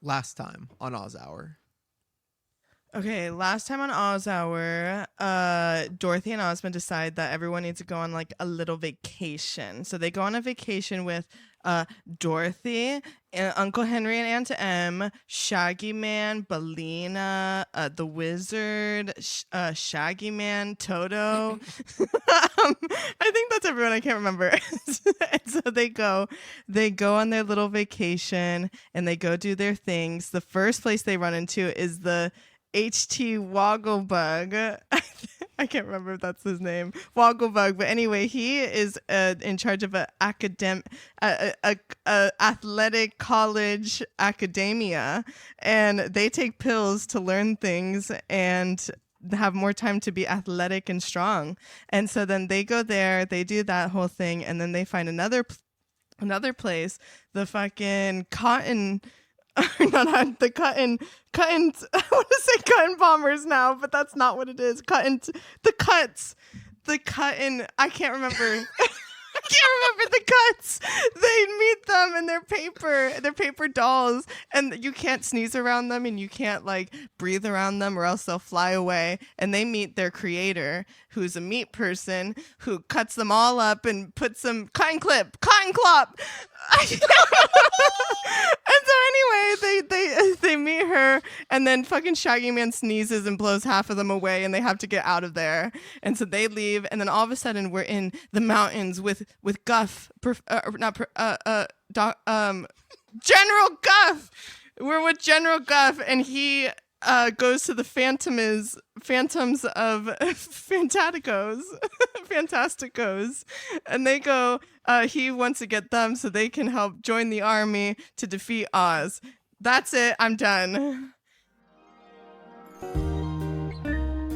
last time on Oz Hour? Okay, last time on Oz Hour, Dorothy and Ozma decide that everyone needs to go on like a little vacation. So they go on a vacation with Dorothy, Uncle Henry and Aunt Em, Shaggy Man, Bellina, the Wizard, Shaggy Man, Toto. I think that's everyone. I can't remember. And so they go on their little vacation and they go do their things. The first place they run into is the HT Wogglebug. I can't remember if that's his name, Wogglebug. But anyway, he is in charge of a athletic college academia, and they take pills to learn things and have more time to be athletic and strong. And so then they go there, they do that whole thing, and then they find another place, the fucking cotton. Not the cotton. I want to say cotton bombers now, but that's not what it is. The cotton. I can't remember. I can't remember the cuts. They meet them and they're paper dolls, and you can't sneeze around them and you can't like breathe around them or else they'll fly away. And they meet their creator, who's a meat person, who cuts them all up and puts some cotton clop. And so anyway, they meet her, and then fucking Shaggy Man sneezes and blows half of them away, and they have to get out of there. And so they leave, and then all of a sudden we're in the mountains with Guff, General Guff. We're with General Guff, and he goes to the Phantoms of Fantasticos, and they go. He wants to get them so they can help join the army to defeat Oz. That's it. I'm done.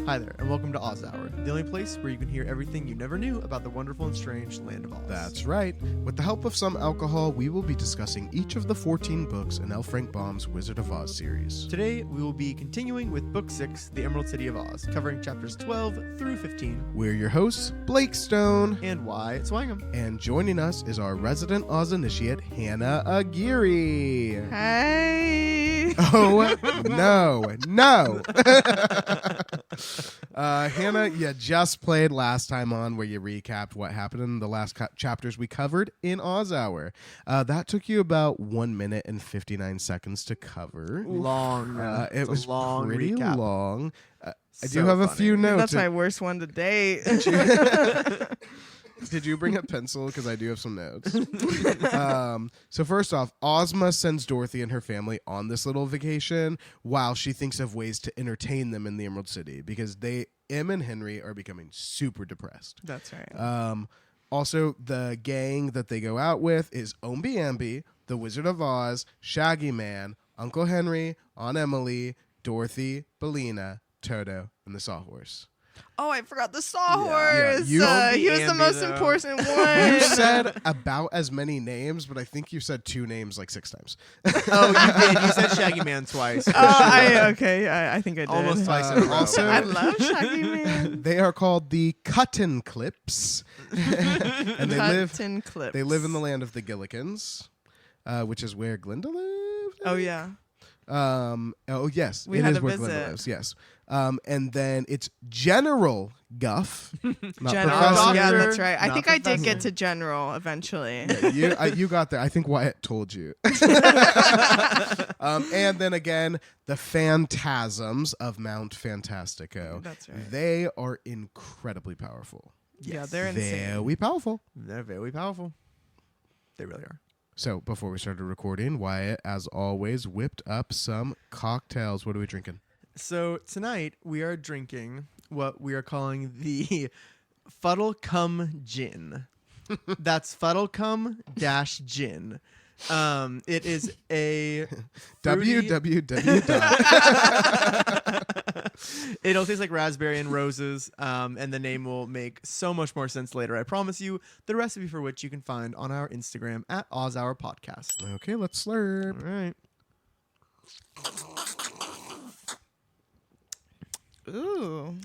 Hi there, and welcome to Oz Hour, the only place where you can hear everything you never knew about the wonderful and strange land of Oz. That's right. With the help of some alcohol, we will be discussing each of the 14 books in L. Frank Baum's Wizard of Oz series. Today, we will be continuing with Book 6, The Emerald City of Oz, covering chapters 12 through 15. We're your hosts, Blake Stone and Wyatt Swangham. And joining us is our resident Oz initiate, Hannah Aguirre. Hey. Oh, no. Hannah, you just played last time on where you recapped what happened in the last chapters we covered in Oz Hour. That took you about 1 minute and 59 seconds to cover. Long. It was long pretty recap. long. I do have a few notes. That's my worst one to date. Did you bring a pencil? Because I do have some notes. So first off, Ozma sends Dorothy and her family on this little vacation while she thinks of ways to entertain them in the Emerald City because Em and Henry are becoming super depressed. That's right. Also, the gang that they go out with is Omby Amby, the Wizard of Oz, Shaggy Man, Uncle Henry, Aunt Emily, Dorothy, Bellina, Toto, and the Sawhorse. Oh, I forgot the Sawhorse. Yeah, he was the most important one. You said about as many names, but I think you said two names like 6 times. Oh, you did. You said Shaggy Man twice. I think I did. Almost twice in a row. Also, I love Shaggy Man. They are called the Cotton Clips. And they live in the land of the Gillikins, which is where Glinda lived. Oh, yeah. Yes. We it had is a where visit. Glinda lives, yes. And then it's General Guff. Not General. Professor. Yeah, that's right. I Not think I did Professor. get to General eventually. Yeah, you got there. I think Wyatt told you. And then again, the Phantasms of Mount Fantastico. That's right. They are incredibly powerful. Yeah, they're insane. Very powerful. They're very powerful. They really are. So before we started recording, Wyatt, as always, whipped up some cocktails. What are we drinking? So tonight we are drinking what we are calling the Fuddle Cum Gin. That's Fuddle Cum - Gin. It is a www. It'll taste like raspberry and roses, and the name will make so much more sense later. I promise you. The recipe for which you can find on our Instagram at Oz Hour Podcast. Okay, let's slurp. All right. Ooh.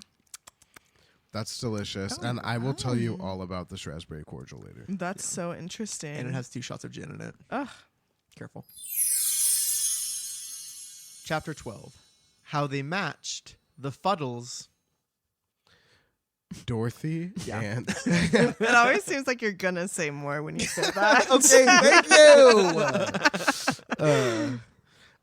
That's delicious. And I will tell you all about this raspberry cordial later. That's so interesting. And it has 2 shots of gin in it. Ugh. Careful. Chapter 12. How they matched the fuddles. Dorothy Yeah. and It always seems like you're gonna say more when you say that. okay, thank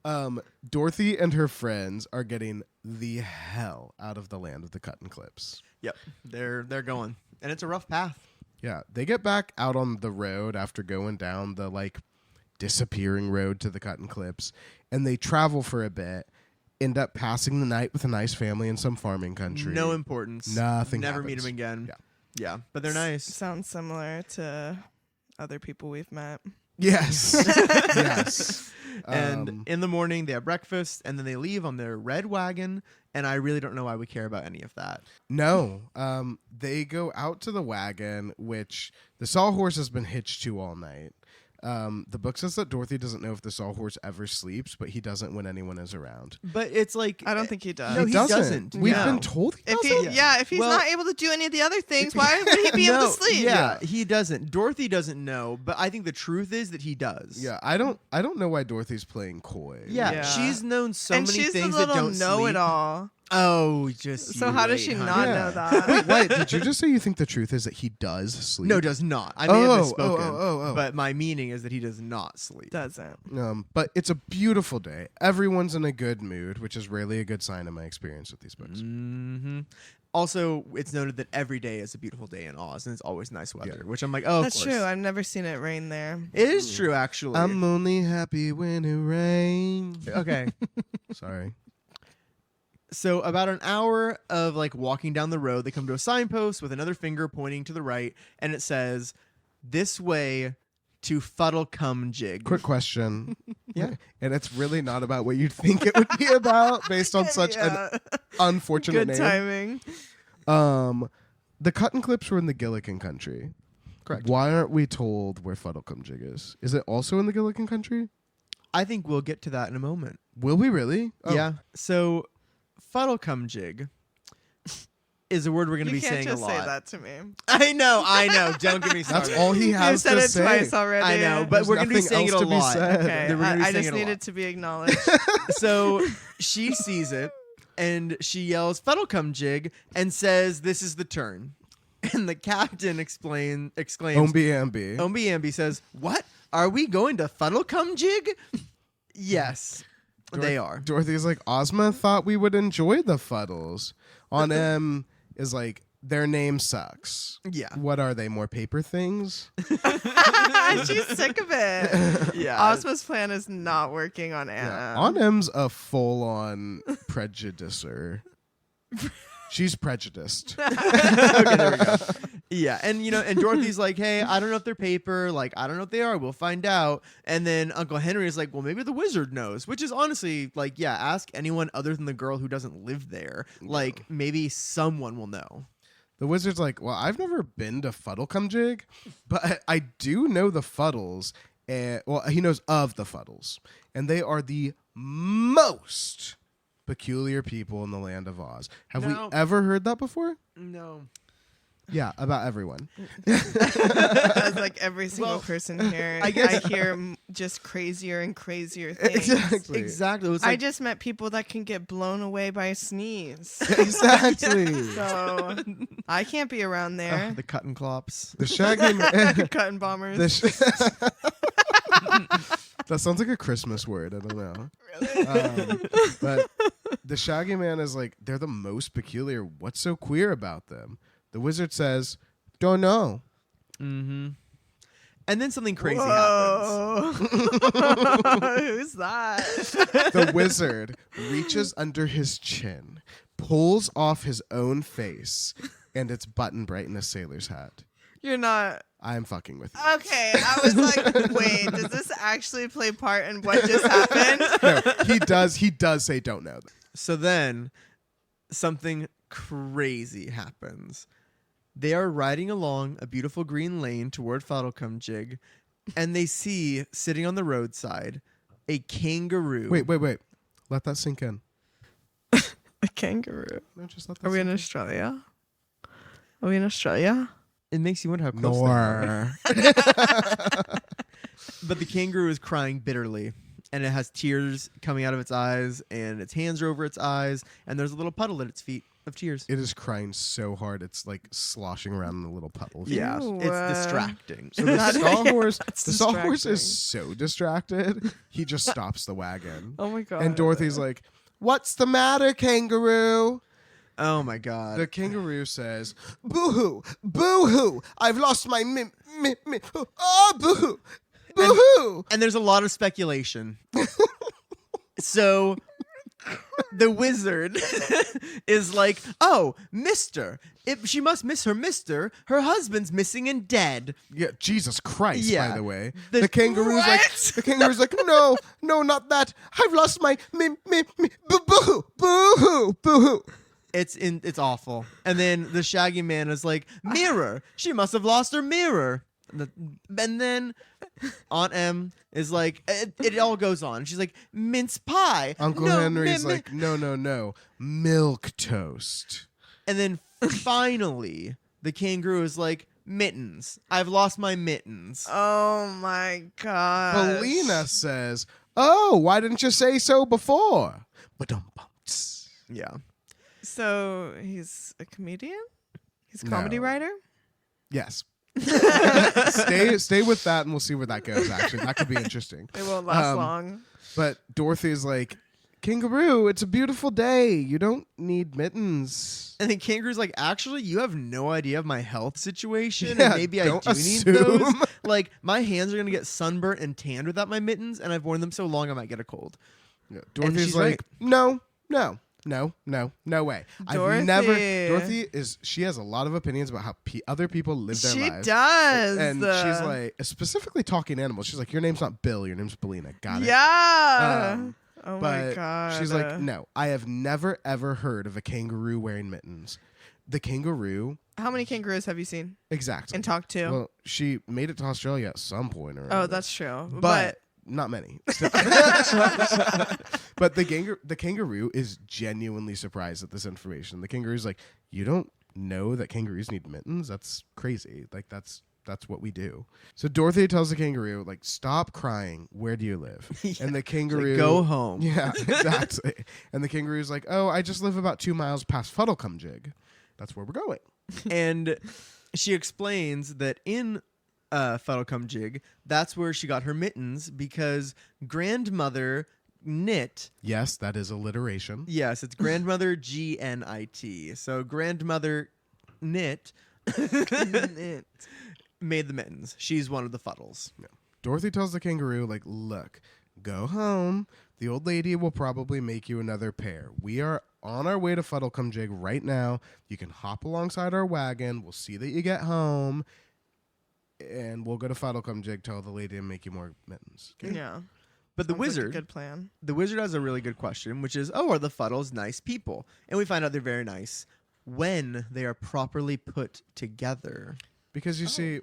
you. Dorothy and her friends are getting the hell out of the land of the cut and clips. Yep, they're going, and it's a rough path. Yeah, they get back out on the road after going down the like disappearing road to the cut and clips, and they travel for a bit. End up passing the night with a nice family in some farming country. No importance. Nothing Never meet happens. them again. Yeah. Yeah, but they're nice. Sounds similar to other people we've met. Yes. Yes. And in the morning, they have breakfast, and then they leave on their red wagon. And I really don't know why we care about any of that. No. They go out to the wagon, which the sawhorse has been hitched to all night. The book says that Dorothy doesn't know if the sawhorse ever sleeps, but he doesn't when anyone is around. But it's like I don't think he does. No, he doesn't. We've No. been told he If doesn't. he, if he's Well- not able to do any of the other things, why would he be able No, to sleep? Yeah, he doesn't. Dorothy doesn't know, but I think the truth is that he does. Yeah, I don't know why Dorothy's playing coy. Yeah, Yeah. she's known so And many she's the things that little don't sleep. know-it-all. Oh, just So you how does wait, she honey. not Yeah. know that? Wait, what? Did you just say you think the truth is that he does sleep? No, does not. I may have Oh, misspoken. oh. But my meaning is that he does not sleep. Doesn't. But it's a beautiful day. Everyone's in a good mood, which is rarely a good sign in my experience with these books. Mm-hmm. Also, it's noted that every day is a beautiful day in Oz, and it's always nice weather. Which I'm like, oh, That's of course. true. I've never seen it rain there. It is true, actually. I'm only happy when it rains. okay. Sorry. So about an hour of like walking down the road, they come to a signpost with another finger pointing to the right, and it says, "This way to Fuddlecumjig." Quick question. Yeah. And it's really not about what you'd think it would be about based on such an unfortunate Good name. timing. The cut and clips were in the Gillikin country. Correct. Why aren't we told where Fuddlecumjig is? Is it also in the Gillikin country? I think we'll get to that in a moment. Will we really? Oh. Yeah. So Fuddlecumjig is a word we're going to You be can't saying just a lot. say that to me. I know. Don't get me started. That's all he You has said to it say. twice already. I know, but There's we're going to be nothing saying it else a to be lot. said. Okay, We're gonna be I saying just it a needed lot. to be acknowledged. So she sees it and she yells Fuddlecumjig and says, "This is the turn." And the captain exclaims, Ombi-ambi. Ombi-ambi says, "What? Are we going to Fuddlecumjig?" Yes, they are. Dorothy's like, Ozma thought we would enjoy the Fuddles. On M is like, their name sucks. Yeah. What are they, more paper things? She's sick of it. Yeah. Ozma's plan is not working on Anna. Yeah. On M's a full-on prejudicer. She's prejudiced. Okay, there we go. Yeah, and and Dorothy's like, "Hey, I don't know if they're paper. Like, I don't know if they are. We'll find out." And then Uncle Henry is like, "Well, maybe the wizard knows." Which is honestly like, yeah, ask anyone other than the girl who doesn't live there. Like, maybe someone will know. The wizard's like, well, I've never been to Fuddlecumjig, but I do know the Fuddles. Well, he knows of the Fuddles. And they are the most peculiar people in the land of Oz. Have No. we ever heard that before? No. Yeah, about everyone. As like every single Well, person here, I guess- I hear just crazier and crazier things. Exactly. It was I like, just met people that can get blown away by a sneeze. Exactly. So I can't be around there. the cut and clops. The Shaggy Man. Cutting bombers. That sounds like a Christmas word. I don't know. But the Shaggy Man is like, they're the most peculiar. What's so queer about them? The wizard says, don't know. Mm-hmm. And then something crazy happens. Whoa. Who's that? The wizard reaches under his chin, pulls off his own face, and it's button bright in a sailor's hat. You're not. I am fucking with you. Okay, I was like, wait, does this actually play part in what just happened? No, he does. He does say don't know. So then something crazy happens. They are riding along a beautiful green lane toward Fuddlecumjig, and they see, sitting on the roadside, a kangaroo. Wait. Let that sink in. A kangaroo. No, just let that Are we in sink Australia? Are we in Australia? It makes you wonder how close they are. Nor. But the kangaroo is crying bitterly. and it has tears coming out of its eyes, and its hands are over its eyes, and there's a little puddle at its feet of tears. It is crying so hard it's like sloshing around in a little puddle. Yeah, Ew, it's distracting. So the sawhorse, That's the sawhorse distracting. is so distracted. He just stops the wagon. Oh my god. And Dorothy's like, "What's the matter, kangaroo?" Oh my god. The kangaroo says, "Boo-hoo, boo-hoo, I've lost my oh, boo-hoo, boo-hoo." And there's a lot of speculation. So the wizard is like, "Oh, mister. If she must miss her mister. Her husband's missing and dead." Yeah, Jesus Christ, Yeah. by the way. The- The kangaroo's like, What? the kangaroo's like, "No, not that. I've lost my boo-hoo, boo-hoo, boo-hoo." It's awful. And then the Shaggy Man is like, "Mirror. She must have lost her mirror." And then Aunt Em is like, it all goes on. She's like, "Mince pie." Uncle No, Henry's mi- mi-" like, no, milk toast. And then finally, the kangaroo is like, "Mittens. I've lost my mittens." Oh my god. Belina says, "Oh, why didn't you say so before?" Ba-dum-bumps. Yeah. So he's a comedian? He's a comedy No. writer? Yes. Stay with that, and we'll see where that goes. Actually, that could be interesting. It won't last Um, long. But Dorothy's like, "Kangaroo, it's a beautiful day. You don't need mittens." And then Kangaroo's like, "Actually, you have no idea of my health situation, Yeah, and maybe I do don't need those. assume. Like, my hands are gonna get sunburnt and tanned without my mittens, and I've worn them so long I might get a cold." Yeah. Dorothy's she's like, "No way. I've never." Dorothy. Dorothy she has a lot of opinions about how other people live their She lives. does. And she's like, specifically talking animals. She's like, "Your name's not Bill. Your name's Belina. Got it." Yeah. Oh But my god. she's like, "No, I have never ever heard of a kangaroo wearing mittens." The kangaroo, How many kangaroos have you seen exactly. and talked to? Well, she made it to Australia at some point or oh, another. that's true. but not many. But the kangaroo is genuinely surprised at this information. The kangaroo's like, "You don't know that kangaroos need mittens? That's crazy. Like that's what we do." So Dorothy tells the kangaroo, like, "Stop crying. Where do you live?" And the kangaroo, "Go home." Yeah, exactly. And the kangaroo's like, "Oh, I just live about 2 miles past Fuddlecumjig. That's where we're going." And she explains that in Fuddlecumjig, that's where she got her mittens because grandmother knit. Yes, that is alliteration. Yes, it's grandmother GNIT. So grandmother knit made the mittens. She's one of the fuddles. Dorothy tells the kangaroo, like, "Look, go home. The old lady will probably make you another pair. We are on our way to Fuddlecumjig right now. You can hop alongside our wagon. We'll see that you get home. And we'll go to Fuddlecumjig, tell the lady to make you more mittens." Okay? yeah. But the Sounds like a wizard, good plan. the wizard has a really good question, which is, "Oh, are the fuddles nice people?" And we find out they're very nice when they are properly put together. Because you see,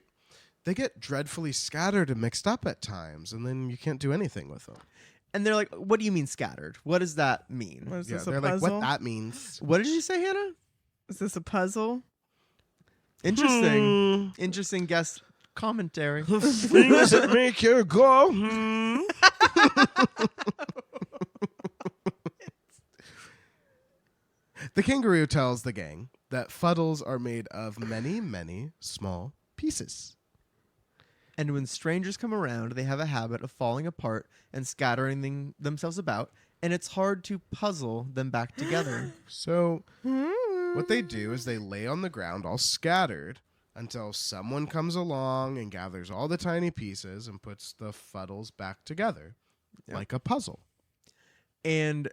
they get dreadfully scattered and mixed up at times, and then you can't do anything with them. And they're like, "What do you mean scattered? What does that mean?" What is Yeah, this a they're like, puzzle? "What that means." What did you say, Hannah? Is this a puzzle? Interesting. Interesting guest commentary. Things that make you go, The kangaroo tells the gang that fuddles are made of many, many small pieces. And when strangers come around, they have a habit of falling apart and scattering themselves about, and it's hard to puzzle them back together. So what they do is they lay on the ground all scattered until someone comes along and gathers all the tiny pieces and puts the fuddles back together like a puzzle. And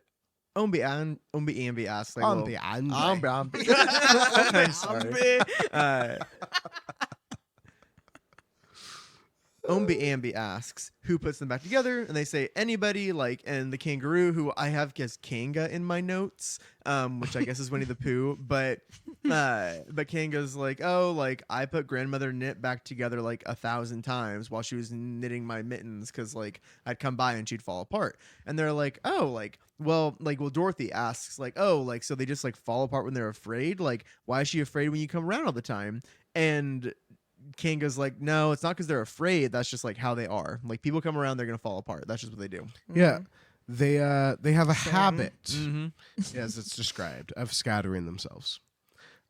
Ombi Ambi asks, like, Ombi well, Ambi. Ambi. I'm sorry. Ombi Ambi asks who puts them back together, and they say anybody, like, and the kangaroo, who I have guessed Kanga in my notes, which I guess is Winnie the Pooh, but Kanga's like, "Oh, like, I put grandmother knit back together like 1,000 times while she was knitting my mittens, because like I'd come by and she'd fall apart." And they're like, "Oh, like, well, Dorothy asks, like, oh, like, so they just like fall apart when they're afraid? Like, why is she afraid when you come around all the time?" And Kanga's like, no, it's not because they're afraid. That's just like how they are. Like people come around, they're gonna fall apart. That's just what they do. Yeah. They have a Same. habit, Mm-hmm. as it's described, of scattering themselves.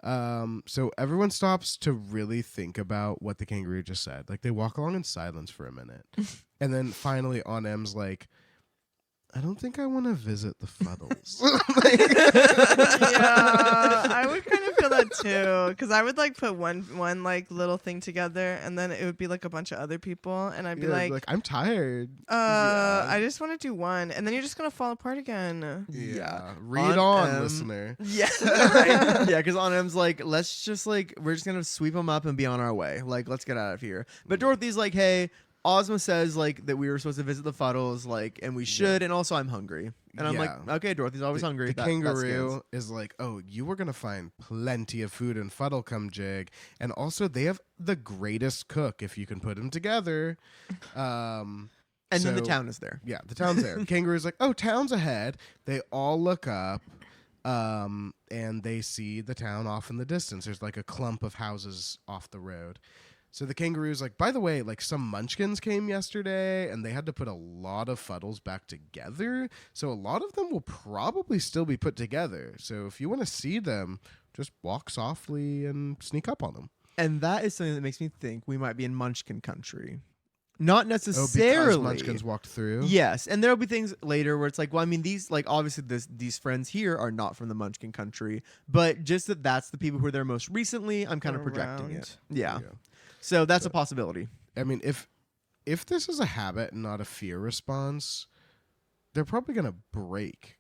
So everyone stops to really think about what the kangaroo just said. Like they walk along in silence for a minute. And then finally On M's like, I don't think I want to visit the fuddles. Yeah, I would kind of feel that too, because I would like put one like little thing together, and then it would be like a bunch of other people, and I'd be like, I'm tired. I just want to do one, and then you're just gonna fall apart again. Yeah. Read on, listener. Yeah, right. Yeah, because On M's like, let's just like, we're just gonna sweep them up and be on our way. Like, let's get out of here. But Dorothy's like, hey, Ozma says like that we were supposed to visit the fuddles, like, and we should, and also I'm hungry. And I'm like, okay, Dorothy's always hungry. The That kangaroo scans. is like, oh, you were gonna find plenty of food in Fuddlecum Jig, and also they have the greatest cook if you can put them together. And then the town is there. Yeah, the town's there. Kangaroo's like, oh, town's ahead. They all look up, and they see the town off in the distance. There's like a clump of houses off the road. So the kangaroo's like, by the way, like some munchkins came yesterday and they had to put a lot of fuddles back together. So a lot of them will probably still be put together. So if you want to see them, just walk softly and sneak up on them. And that is something that makes me think we might be in Munchkin country. Not Oh, necessarily. because munchkins walked through? Yes, and there'll be things later where it's like, well, I mean, these like obviously these friends here are not from the Munchkin country, but just that's the people who were there most recently. I'm kind of projecting it. Yeah. So that's a possibility. I mean, if this is a habit and not a fear response, they're probably gonna break.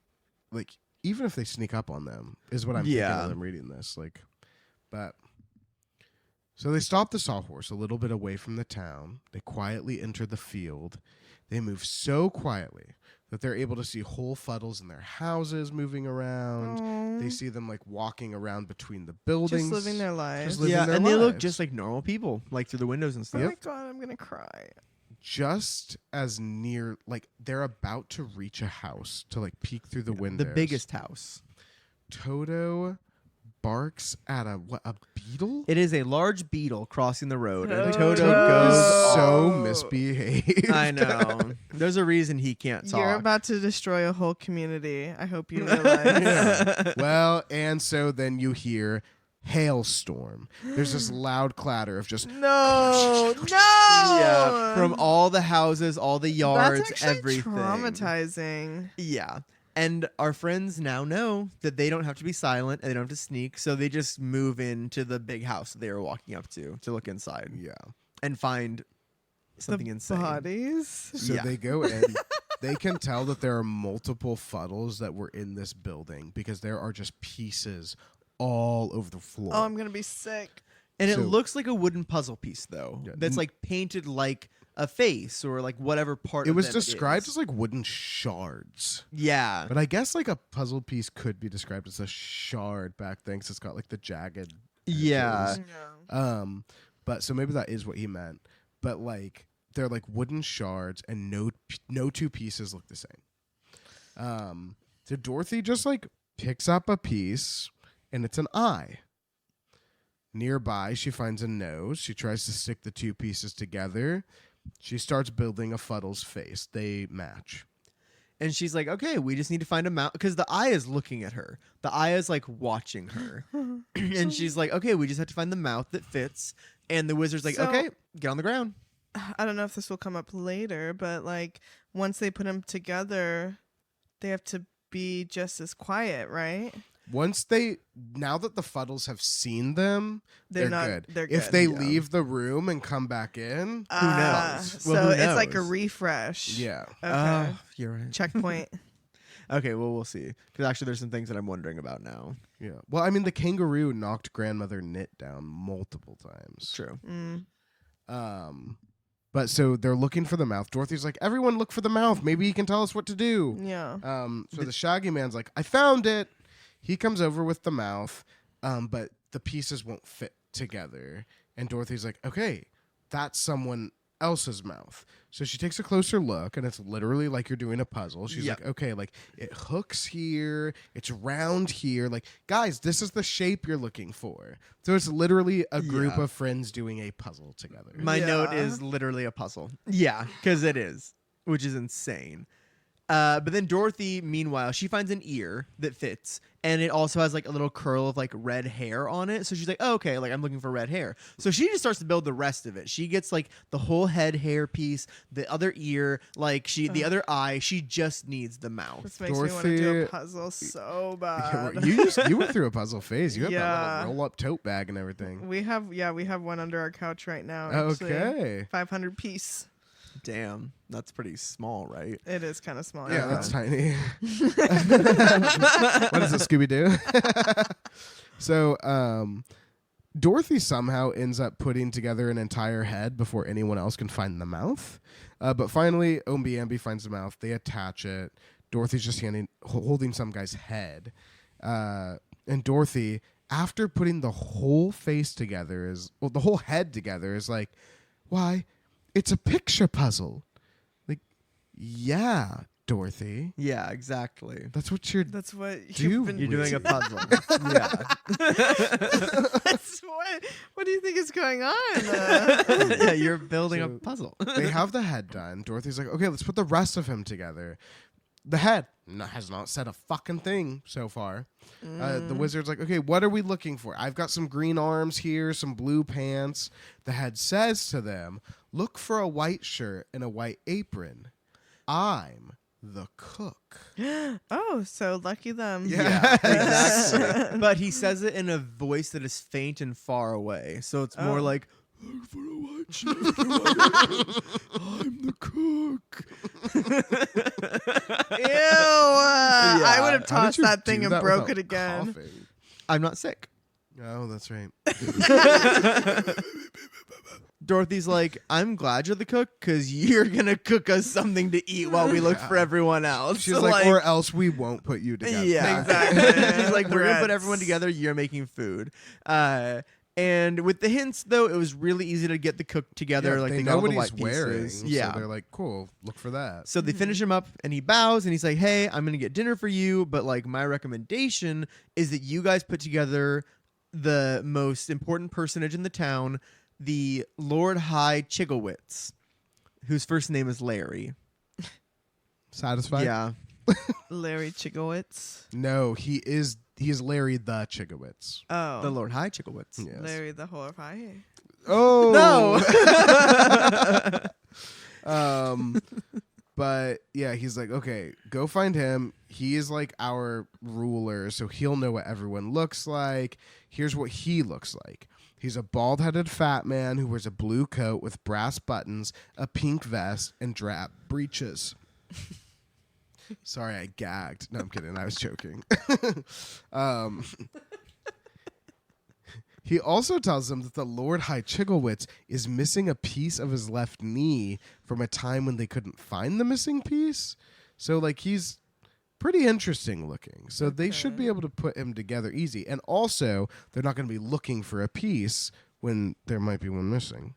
Like, even if they sneak up on them, is what I'm thinking of them reading this. Like, but so they stop the sawhorse a little bit away from the town. They quietly enter the field. They move so quietly that they're able to see whole fuddles in their houses moving around. Aww. They see them like walking around between the buildings. Just living their lives. living Yeah, their and they look lives. just like normal people, like through the windows and Oh stuff. my god, I'm gonna cry. Just as near, like they're about to reach a house to like peek through the windows. The biggest house. Toto barks at a beetle? It is a large beetle crossing the road, and Toto. Toto Toto goes. is so Oh. misbehaved. I know. There's a reason he can't talk. You're about to destroy a whole community. I hope you realize. Yeah. Well, and so then you hear hailstorm. There's this loud clatter of just No, no. Yeah, from all the houses, all the yards, That's actually everything. traumatizing. Yeah. And our friends now know that they don't have to be silent and they don't have to sneak, so they just move into the big house that they were walking up to look inside yeah. and find something The insane. bodies. So Yeah. they go in. They can tell that there are multiple fuddles that were in this building because there are just pieces all over the floor. Oh, I'm gonna be sick. And it So- looks like a wooden puzzle piece, though, Yeah. that's like painted like a face or like whatever part it of was them described is. as like wooden shards. Yeah. But I guess like a puzzle piece could be described as a shard back then 'cause it's got like the jagged Yeah. edges. But so maybe that is what he meant. But like they're like wooden shards and no two pieces look the same. So Dorothy just like picks up a piece and it's an eye. Nearby, she finds a nose. She tries to stick the two pieces together. She starts building a fuddle's face. They match. And she's like, okay, we just need to find a mouth because the eye is looking at her. The eye is like watching her. And she's like, okay, we just have to find the mouth that fits. And the wizard's like, So- okay, get on the ground. I don't know if this will come up later, but like once they put them together, they have to be just as quiet, right? Now that the fuddles have seen them, they're not. good. They're If good. they yeah. leave the room and come back in, Who knows? So Well, who it's like a knows? refresh. yeah. Okay. Oh, you're right. Checkpoint. Okay, well, we'll see. Because actually, there's some things that I'm wondering about now. Yeah. Well, I mean, the kangaroo knocked Grandmother Knit down multiple times. True. But so they're looking for the mouth. Dorothy's like, everyone look for the mouth. Maybe he can tell us what to do. Yeah. So the Shaggy Man's like, I found it. He comes over with the mouth, but the pieces won't fit together. And Dorothy's like, okay, that's someone Elsa's mouth. So she takes a closer look, and it's literally like you're doing a puzzle. She's Yep. like, okay, like it hooks here, it's round here. Like, guys, this is the shape you're looking for. So it's literally a group Yeah. of friends doing a puzzle together. My note Yeah. is literally a puzzle. Yeah, because it is, which is insane. But then Dorothy, meanwhile, she finds an ear that fits, and it also has like a little curl of like red hair on it. So she's like, oh, okay, like I'm looking for red hair. So she just starts to build the rest of it. She gets like the whole head hair piece, the other ear, like the other eye. She just needs the mouth. This makes me want to do a Dorothy- puzzle so bad. You went through a puzzle phase. You have that Yeah. little roll-up tote bag and everything. We have one under our couch right now. Actually. Okay. 500 piece. Damn, that's pretty small, right? It is kind of small. Yeah, that's tiny. What is it, Scooby-Doo? So, Dorothy somehow ends up putting together an entire head before anyone else can find the mouth. But finally, Ombi-Ambi finds the mouth. They attach it. Dorothy's just holding some guy's head. And Dorothy, after putting the whole face together, the whole head together, is like, why, it's a picture puzzle. Like, yeah, Dorothy. Yeah, exactly. That's what you're That's what Do you've been You're doing a doing. puzzle. Yeah. That's what do you think is going on? Yeah, you're building a So- puzzle. They have the head done. Dorothy's like, okay, let's put the rest of him together. The head has not said a fucking thing so far. The wizard's like, okay, what are we looking for? I've got some green arms here, some blue pants. The head says to them, look for a white shirt and a white apron. I'm the cook. Oh, so lucky them. Yeah. Exactly. But he says it in a voice that is faint and far away. So it's more Oh. like, look for a white shirt and a white apron. I'm the cook. Ew. I would have How did tossed you that do thing and that broke without it again. coughing? I'm not sick. Oh, that's right. Dorothy's like, I'm glad you're the cook because you're going to cook us something to eat while we look for everyone else. She's So, like, or else we won't put you together. yeah, Exactly. She's like, we're going to put Threats. everyone together. You're making food. And with the hints, though, it was really easy to get the cook together. Yeah, like they they know got all what the he's white wearing. pieces. So Yeah. they're like, cool, look for that. So they finish him up and he bows and he's like, hey, I'm going to get dinner for you. But like my recommendation is that you guys put together the most important personage in the town, the Lord High Chigglewitz, whose first name is Larry. Satisfied? Yeah. Larry Chigowitz. No, he is Larry the Chigowitz. Oh. The Lord High Chigglewitz. Yes. Larry the Horrifying. Oh No. But yeah, he's like, okay, go find him. He is like our ruler, so he'll know what everyone looks like. Here's what he looks like. He's a bald-headed fat man who wears a blue coat with brass buttons, a pink vest, and drap breeches. Sorry, I gagged. No, I'm kidding. I was joking. He also tells them that the Lord High Chigglewitz is missing a piece of his left knee from a time when they couldn't find the missing piece. So, like, he's pretty interesting looking. So they should be able to put him together easy. And also, they're not going to be looking for a piece when there might be one missing.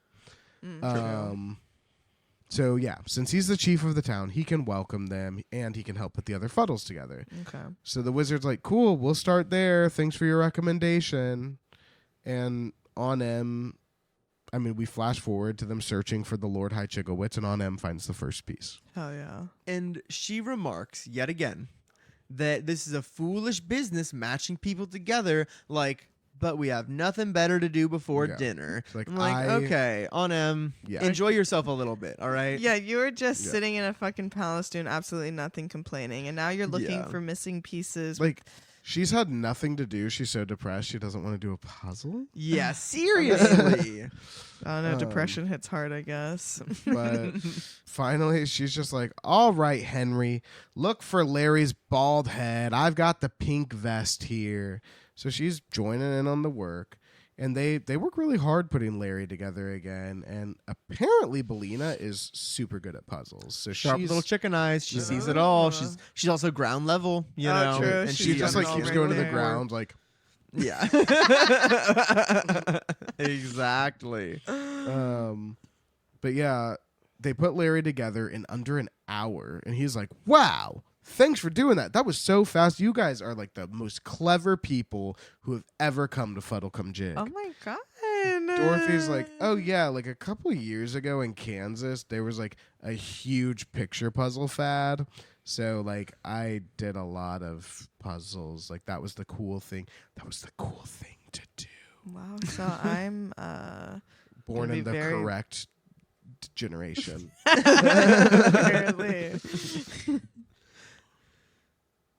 So, yeah, since he's the chief of the town, he can welcome them and he can help put the other fuddles together. Okay. So the wizard's like, cool, we'll start there. Thanks for your recommendation. And on M, we flash forward to them searching for the Lord High Chigglewitz, and on M finds the first piece. Hell yeah. And she remarks yet again that this is a foolish business matching people together, like, but we have nothing better to do before Yeah. dinner. It's like, I'm like, okay, on M, Yeah. enjoy yourself a little bit, all right? Yeah, you were just Yeah. sitting in a fucking palace doing absolutely nothing, complaining, and now you're looking Yeah. for missing pieces. Like, she's had nothing to do. She's so depressed she doesn't want to do a puzzle. Yeah, seriously. I don't know, depression hits hard, I guess. But finally, she's just like, all right, Henry, look for Larry's bald head. I've got the pink vest here. So she's joining in on the work. And they work really hard putting Larry together again. And apparently, Belina is super good at puzzles. So Sharp she's little chicken eyes. She sees it all. She's also ground level, you Oh, know. true. And she She's just done like it all keeps right going to the there. ground, like, yeah. Exactly. But yeah, they put Larry together in under an hour, and he's like, "Wow, thanks for doing that. That was so fast. You guys are like the most clever people who have ever come to Fuddle Come Jig." Oh my god. Dorothy's like, "Oh yeah, like a couple years ago in Kansas, there was like a huge picture puzzle fad. So like I did a lot of puzzles. Like that was the cool thing. That was the cool thing to do." Wow. So I'm Born Gonna in be the very- correct generation. Apparently.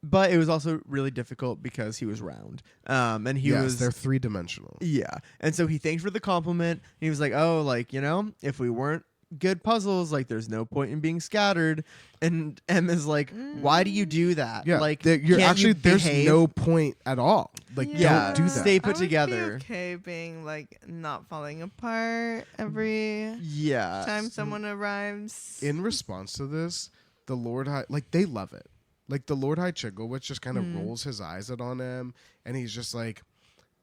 But it was also really difficult because he was round. And he Yes, was they're 3-dimensional. Yeah. And so he thanked for the compliment. He was like, "Oh, like, if we weren't good puzzles, like there's no point in being scattered." And Emma's like, "Why do you do that?" Yeah, Like you're can't actually you there's behave?" no point at all. Like Yeah, don't do that. stay put I would together. Be okay, being like not falling apart every Yeah. time someone arrives. In response to this, the Lord High, like they love it. Like the Lord High Chigglewitz just kind of rolls his eyes out on him, and he's just like,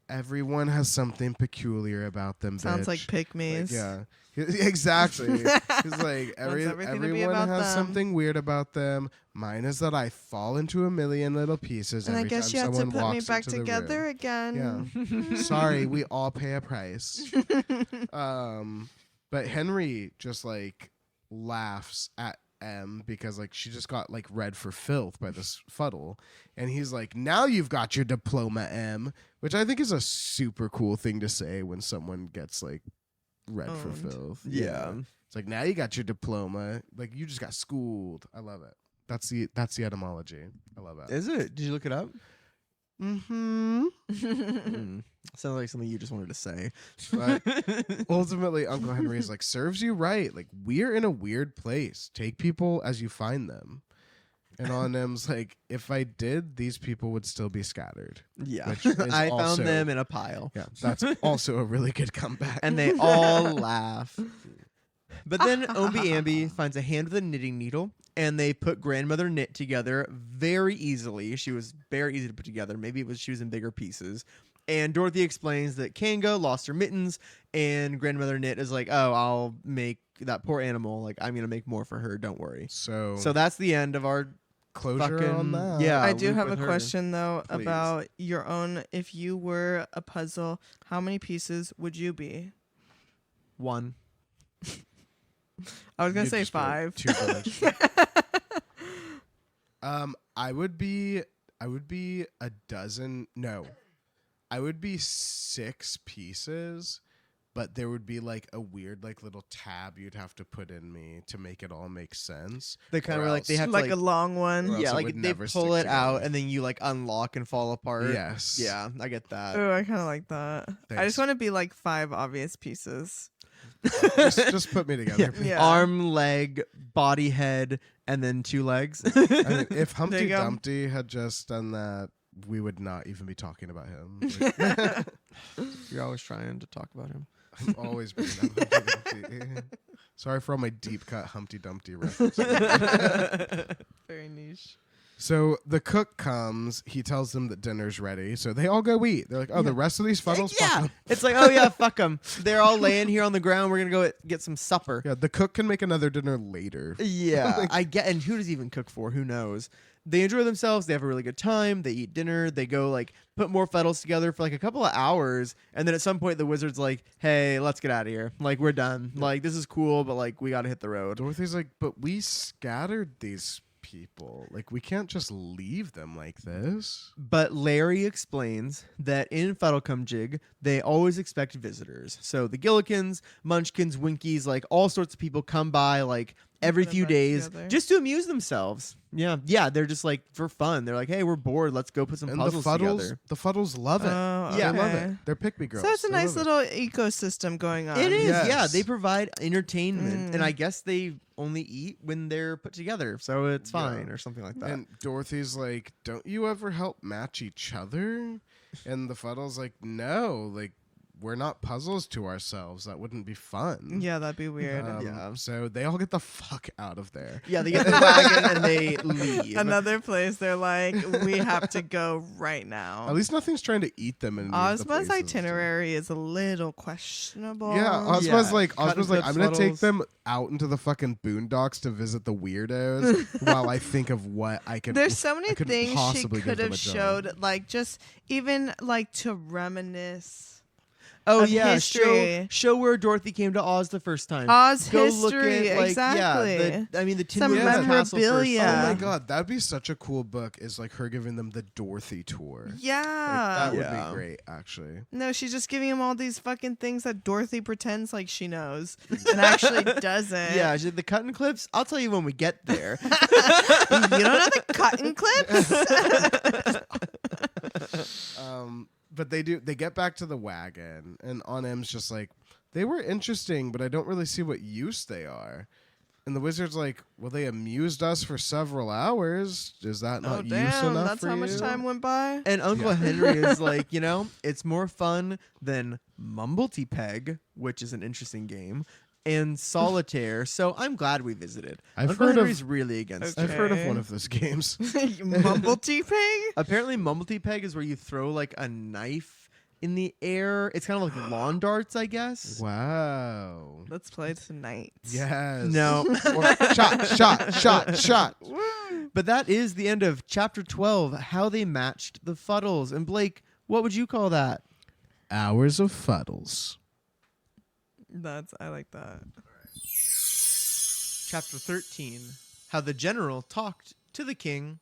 "Everyone has something peculiar about them." Sounds like bitch." pygmies. Yeah, exactly. He's like, everything to be everyone about has them." something weird about them. Mine is that I fall into a million little pieces And I every guess you time have to someone put me walks back into the together room. again. Yeah. Sorry, we all pay a price. But Henry just like laughs at M because like she just got like read for filth by this fuddle, and he's like, "Now you've got your diploma, M," which I think is a super cool thing to say when someone gets like read for Owned. filth. Yeah. It's like, now you got your diploma. Like you just got schooled. I love it. That's the etymology. I love it. Is it? Did you look it up? Mm-hmm. Sounds like something you just wanted to say. But ultimately, Uncle Henry is like, serves you right. Like, we're in a weird place. Take people as you find them. And on them's like, if I did, these people would still be scattered. Yeah. Which is I also- found them in a pile. Yeah, that's also a really good comeback. And they all laugh. But then Ombi Ambi finds a hand with a knitting needle, and they put Grandmother Knit together very easily. She was very easy to put together. Maybe it was she was in bigger pieces. And Dorothy explains that Kanga lost her mittens, and Grandmother Knit is like, "Oh, I'll make that poor animal. Like, I'm gonna make more for her. Don't worry." So So that's the end of our closure fucking on that. yeah. I do loop have a with her. question though Please. about your own. If you were a puzzle, how many pieces would you be? One. I was gonna You say just go 5. too much. I would be a dozen. No, I would be 6 pieces, but there would be like a weird like little tab you'd have to put in me to make it all make sense. They kind Or of like they else- have Like to a long Or one. else yeah, it like would they never pull it stick out together. and then you like unlock and fall apart. Yes. Yeah, I get that. Oh, I kind of like that. I Thanks. just want to be like 5 obvious pieces. just put me together. Yeah. please. Yeah. Arm, leg, body, head, and then 2 legs. I mean, if Humpty you go. Dumpty had just done that, we would not even be talking about him. You're always trying to talk about him. I'm always bringing up Humpty Dumpty. Sorry for all my deep cut Humpty Dumpty references. Very niche. So the cook comes. He tells them that dinner's ready. So they all go eat. They're like, "Oh, the rest of these fuddles." fuck Yeah, 'em." it's like, oh yeah, fuck them. They're all laying here on the ground. We're gonna go get some supper. Yeah. The cook can make another dinner later. Yeah, I get. And who does he even cook for? Who knows? They enjoy themselves. They have a really good time. They eat dinner. They go like put more fuddles together for like a couple of hours, and then at some point the wizard's like, "Hey, let's get out of here. Like we're done. Like this is cool, but like we gotta hit the road." Dorothy's like, "But we scattered these people. Like we can't just leave them like this." But Larry explains that in Fuddlecumjig, they always expect visitors. So the Gillikins, Munchkins, Winkies, like all sorts of people come by like every Put 'em few back days together. just to amuse themselves. Yeah, they're just like for fun. They're like, hey, we're bored. Let's go put some And puzzles together. the fuddles love it. Oh, Yeah. They love okay. it. They're pick me girls. So it's a They nice love it. little ecosystem going on. It is, yeah. Yes. They provide entertainment, Mm. and I guess they only eat when they're put together, so it's Yeah. fine or something like that. And Dorothy's like, "Don't you ever help match each other?" And the fuddle's like, "No, like we're not puzzles to ourselves. That wouldn't be fun. Yeah, that'd be weird. Yeah. So they all get the fuck out of there. Yeah, they get the wagon and they leave. Another place they're like, we have to go right now. At least nothing's trying to eat them. In any of the Ozma's places. itinerary is a little questionable. Yeah, Ozma's like, Cut and I'm gonna clip take fuddles. them out into the fucking boondocks to visit the weirdos while I think of what I could. There's so many I couldn't things she possibly give could them have a job. showed, like just even like to reminisce. Oh of yeah, history. show where Dorothy came to Oz the first time. Oz Go history, look at, like, exactly. Yeah, the Tin Some Woodman's Castle first. memorabilia. Oh my Yeah. god, that'd be such a cool book. Is like her giving them the Dorothy tour. Yeah. That would Yeah. be great, actually. No, she's just giving him all these fucking things that Dorothy pretends like she knows and actually doesn't. Yeah, the cut and clips. I'll tell you when we get there. You don't know the cotton clips? But they do. They get back to the wagon, and M's just like, they were interesting, but I don't really see what use they are. And the wizard's like, well, they amused us for several hours. Is that Oh not use damn, enough that's for how much you? time went by. And Uncle Yeah. Henry is like, it's more fun than Mumblety Peg, which is an interesting game, and Solitaire. So I'm glad we visited. I've Uncle heard of- Henry's really against I've it. heard of Okay. one of those games. Mumblety pig? Apparently, Mumblety Peg is where you throw like a knife in the air. It's kind of like lawn darts, I guess. Wow. Let's play tonight. Yes. No. Or shot. But that is the end of chapter 12, how they matched the fuddles. And Blake, what would you call that? Hours of fuddles. I like that. Chapter 13, how the general talked to the king.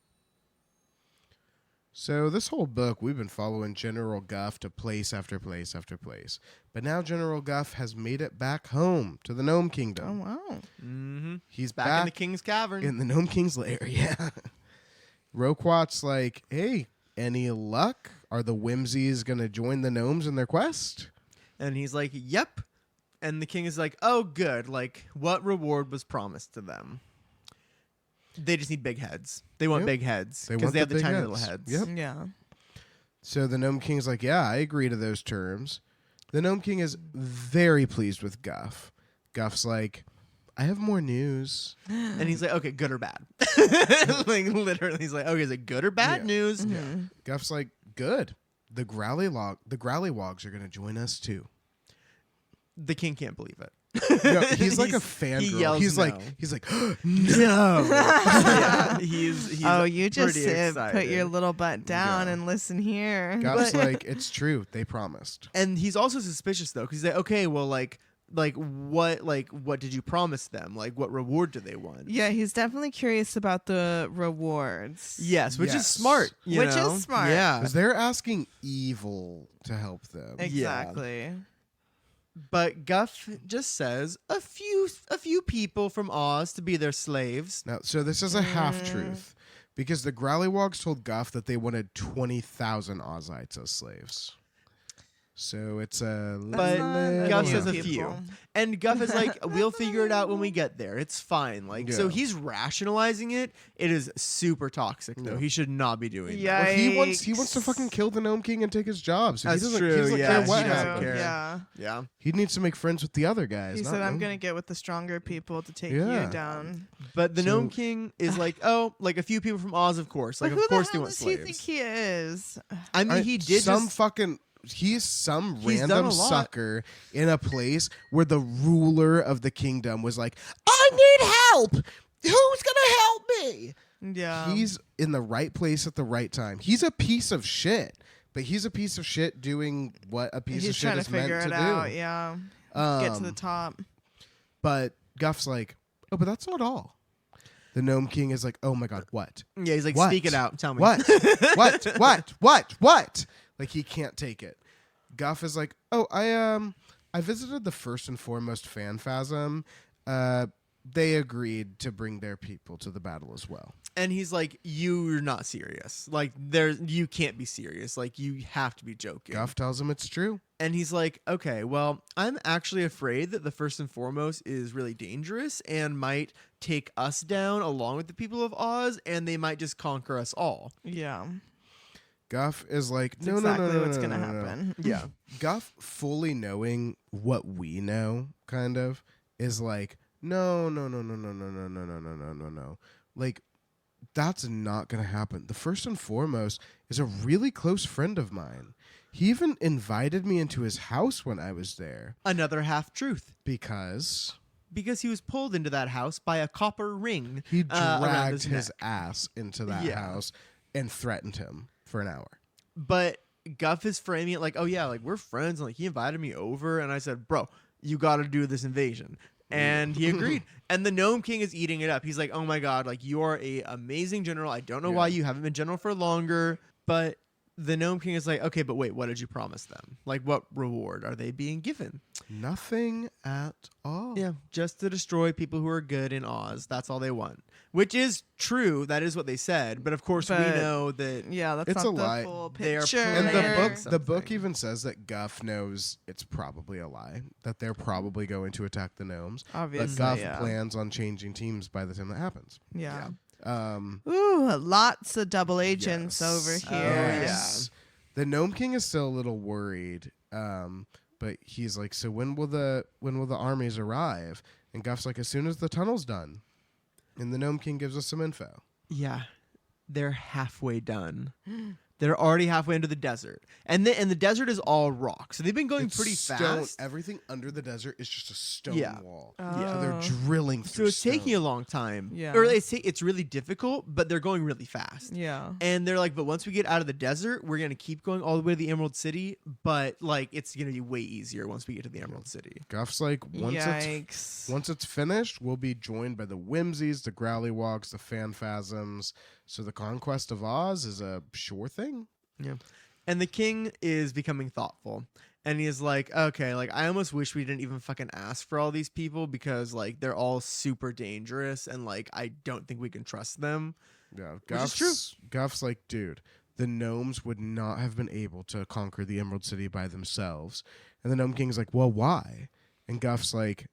So this whole book, we've been following General Guff to place after place after place. But now General Guff has made it back home to the Gnome Oh Kingdom. wow. Mm-hmm. He's Back in the king's cavern. in the Gnome King's lair, yeah. Roquat's like, hey, any luck? Are the Whimsies going to join the gnomes in their quest? And he's like, yep. And the king is like, oh, good. Like, what reward was promised to them? They just need big heads. They want Yep. big heads They because want they have the the big tiny heads. little heads. Yep. Yeah. So the Gnome King's like, yeah, I agree to those terms. The Gnome King is very pleased with Guff. Guff's like, I have more news. And he's like, okay, good or bad? Like, literally, he's like, okay, is it good or bad Yeah. news? Guff's like, good. The Growlywogs are going to join us too. The king can't believe it. No, he's like a He fangirl. yells He's no. like, no. Yeah, he's Oh, you just pretty sit, put excited. your little butt down Yeah. and listen here. Guff's like, it's true. They promised. And he's also suspicious though, because he's like, okay, well, like what did you promise them? Like, what reward do they want? Yeah, he's definitely curious about the rewards. Yes, which is Yes. smart. you Which is know? smart. Yeah, Because they're asking evil to help them. Exactly. but Guff just says a few people from Oz to be their slaves. Now, so this is a half truth. Because the Growlywogs told Guff that they wanted 20,000 Ozites as slaves. So it's a But little- Guff few says a people. few. And Guff is like, we'll figure it out when we get there. It's fine. Like, so Yeah. he's rationalizing it. It is super toxic, though. Yeah. He should not be doing Yeah. that. Well, he wants to fucking kill the Gnome King and take his job. So That's he doesn't, true, he doesn't yeah, care he what doesn't happens. care. Yeah. Yeah. He needs to make friends with the other guys. He not said, I'm them. going to get with the stronger people to take Yeah. you down. But the So- Gnome King is like, oh, like a few people from Oz, of course. Like, But of who course the they hell want does slaves. he think he is? I mean, he did some just... fucking. He's some He's done random a lot. sucker in a place where the ruler of the kingdom was like, I need help. Who's gonna help me? Yeah. He's in the right place at the right time. He's a piece of shit, but he's a piece of shit doing what a piece He's of shit trying is to figure meant it to out. do. Yeah. Get to the top. But Guff's like, oh, but that's not all. The Gnome King is like, oh my god, what? Yeah, he's like, What? speak it out. Tell me. What? What? Like he can't take it. Guff is like, oh, I visited the First and Foremost Phanphasm. They agreed to bring their people to the battle as well. And he's like, you're not serious. Like, you can't be serious. Like, you have to be joking. Guff tells him it's true. And he's like, okay, well, I'm actually afraid that the First and Foremost is really dangerous and might take us down along with the people of Oz, and they might just conquer us all. Yeah. Guff is like, It's no, exactly no, no, no, what's no, gonna no, no, no. happen. Yeah. Guff, fully knowing what we know, kind of, is like, no, no, no, no, no, no, no, no, no, no, no, no, no. Like, that's not going to happen. The first and foremost is a really close friend of mine. He even invited me into his house when I was there Another half truth. because Because he was pulled into that house by a copper ring. he around dragged his his neck. ass into that Yeah. house and threatened him for an hour. But Guff is framing it like, oh yeah, like we're friends, and like he invited me over, and I said, bro, you got to do this invasion, and he agreed. And the Gnome King is eating it up. He's like, oh my god, like you are a amazing general. I don't know why you haven't been general for longer, but the Gnome King is like, okay, but wait, what did you promise them? Like, what reward are they being given? Nothing at all. Yeah, just to destroy people who are good in Oz. That's all they want. Which is true. That is what they said. But of course, we But- know that. Yeah, that's It's not a the lie. full They are picture. And Sure. the book Something. even says that Guff knows it's probably a lie, that they're probably going to attack the gnomes. Obviously, But Guff yeah. plans on changing teams by the time that happens. Yeah. Yeah. Ooh, lots of double agents Yes. over Oh, here. yeah. The Gnome King is still a little worried, but he's like, "So when will the armies arrive?" And Guff's like, "As soon as the tunnel's done." And the Gnome King gives us some info. Yeah, they're halfway done. They're already halfway into the desert, and the desert is all rock. So they've been going It's pretty stone. fast. Everything under the desert is just a stone Yeah. wall. Yeah. So they're Oh. drilling So through it's taking a stone. long time. Yeah. Or it's really difficult, but they're going really fast. Yeah. And they're like, but once we get out of the desert, we're gonna keep going all the way to the Emerald City. But like, it's gonna be way easier once we get to the Emerald City. Guff's like, Yikes. once it's finished, we'll be joined by the Whimsies, the Growlywogs, the Phanphasms. So the conquest of Oz is a sure thing. Yeah. And the king is becoming thoughtful. And he is like, okay, like I almost wish we didn't even fucking ask for all these people because like they're all super dangerous and like I don't think we can trust them. Yeah, Which is true. Guff's like, dude, the gnomes would not have been able to conquer the Emerald City by themselves. And the Gnome King's like, well, why? And Guff's like,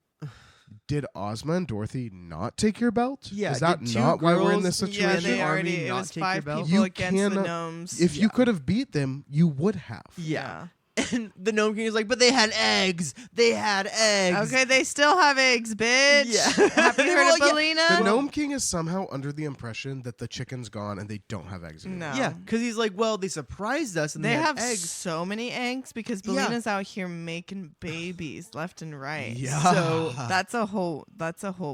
did Ozma and Dorothy not take your belt? Yeah, is that did two not why we're in girls- this Yeah, situation? they Army already. It not was take your 5 belt? people You against the cannot- gnomes. If you could have beat them, you would have. Yeah. And the Gnome King is like, but they had eggs. They had eggs. Okay, they still have eggs, bitch. Yeah. Have you heard Well, of yeah. Belina? The Gnome King is somehow under the impression that the chicken's gone and they don't have eggs anymore. No. Yeah, because he's like, well, they surprised us and They they, have had eggs. so many eggs because Yeah. Belina's out here making babies left and right. Yeah. So That's a whole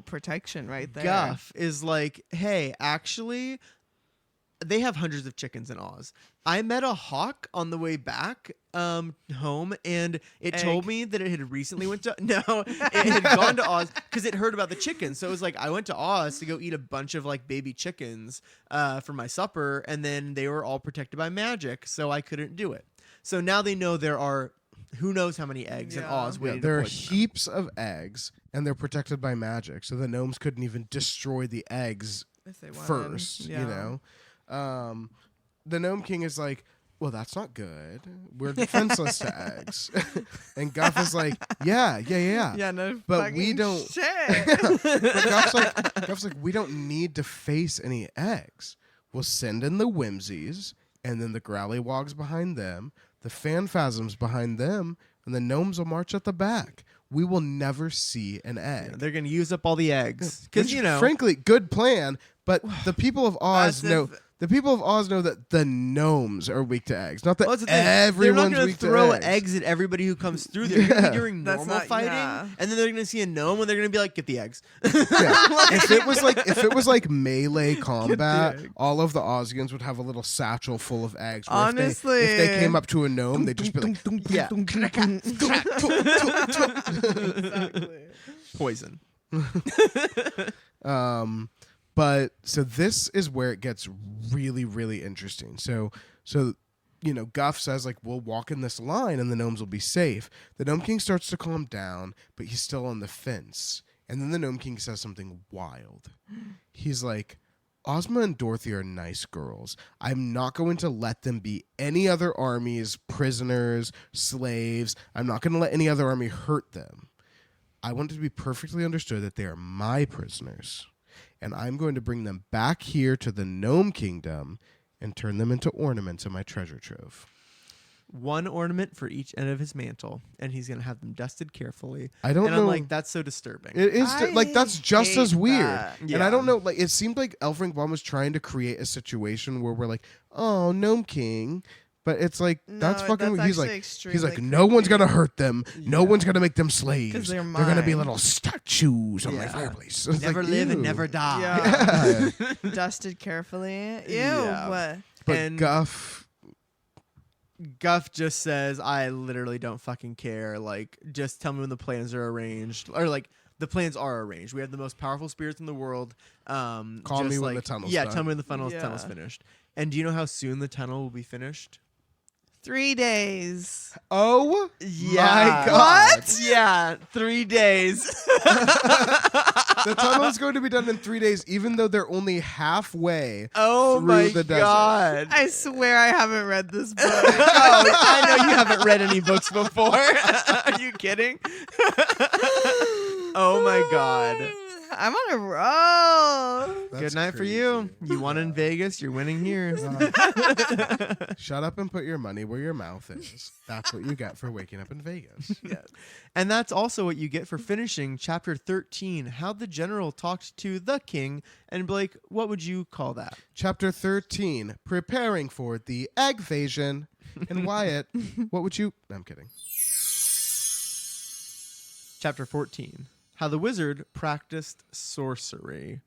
protection right there. Guff is like, hey, actually, they have hundreds of chickens in Oz. I met a hawk on the way back home, and it told Egg. me that it had recently went to it had gone to Oz because it heard about the chickens. So it was like I went to Oz to go eat a bunch of like baby chickens for my supper, and then they were all protected by magic, so I couldn't do it. So now they know there are who knows how many eggs in Yeah. Oz Yeah, waiting there to are poison them. heaps of eggs, and they're protected by magic, so the gnomes couldn't even destroy the eggs If they wanted. first. Yeah. You know, the Gnome King is like, "Well, that's not good. We're defenseless to eggs." And Guff is like, "Yeah." Yeah, no. But we fucking don't- Shit. But Guff's like, "We don't need to face any eggs. We'll send in the Whimsies, and then the Growlywogs behind them, the Phanphasms behind them, and the gnomes will march at the back. We will never see an egg." Yeah, they're gonna use up all the eggs because Which, you know. frankly, good plan. But the people of Oz That's know. The people of Oz know that the gnomes are weak to eggs, not that Well, that's the thing. everyone's they're not going weak to throw to eggs at everybody who comes through. They're going to Yeah. be during That's normal not- fighting, yeah. and then they're going to see a gnome, and they're going to be like, "Get the eggs." Yeah. if it was like melee combat, all of the Ozians would have a little satchel full of eggs. where Honestly. if they came up to a gnome, they'd just be like, Yeah, Exactly. poison. But so this is where it gets really, really interesting. So Guff says like, we'll walk in this line and the gnomes will be safe. The Gnome King starts to calm down, but he's still on the fence. And then the Gnome King says something wild. He's like, Ozma and Dorothy are nice girls. I'm not going to let them be any other armies, prisoners, slaves. I'm not going to let any other army hurt them. I want it to be perfectly understood that they are my prisoners. And I'm going to bring them back here to the Gnome Kingdom, and turn them into ornaments in my treasure trove. 1 ornament for each end of his mantle, and he's gonna have them dusted carefully. I don't and know. I'm like, that's so disturbing. It is that's just as weird. that. And I don't know. Like, it seemed like Elfring was trying to create a situation where we're like, oh, Gnome King. But it's like that's fucking. He's like, no one's gonna hurt them. No one's gonna make them slaves. 'Cause they're gonna be mine. little statues on my fireplace. It's Never like, live and ew. never die. Yeah. Dusted carefully. Ew. Yeah. But And- Guff just says, I literally don't fucking care. Like, just tell me when the plans are arranged. Or, like, the plans are arranged. We have the most powerful spirits in the world. Call just me when like, the tunnel's Yeah, done. tell me when the tunnel's Yeah. finished. And do you know how soon the tunnel will be finished? 3 days. Oh Yeah. my God! What? Yeah, 3 days. The tunnel is going to be done in 3 days, even though they're only halfway. Oh Through my the desert. God. I swear I haven't read this book. Oh, I know you haven't read any books before. Are you kidding? Oh my God. I'm on a roll. That's Good night for crazy. you. You won in Vegas. You're winning here. Shut up and put your money where your mouth is. That's what you get for waking up in Vegas. Yeah. And that's also what you get for finishing chapter 13, How the General Talked to the King. And Blake, what would you call that? Chapter 13, Preparing for the Eggvasion. And Wyatt, what would you... I'm kidding. Chapter 14, How the Wizard Practiced Sorcery.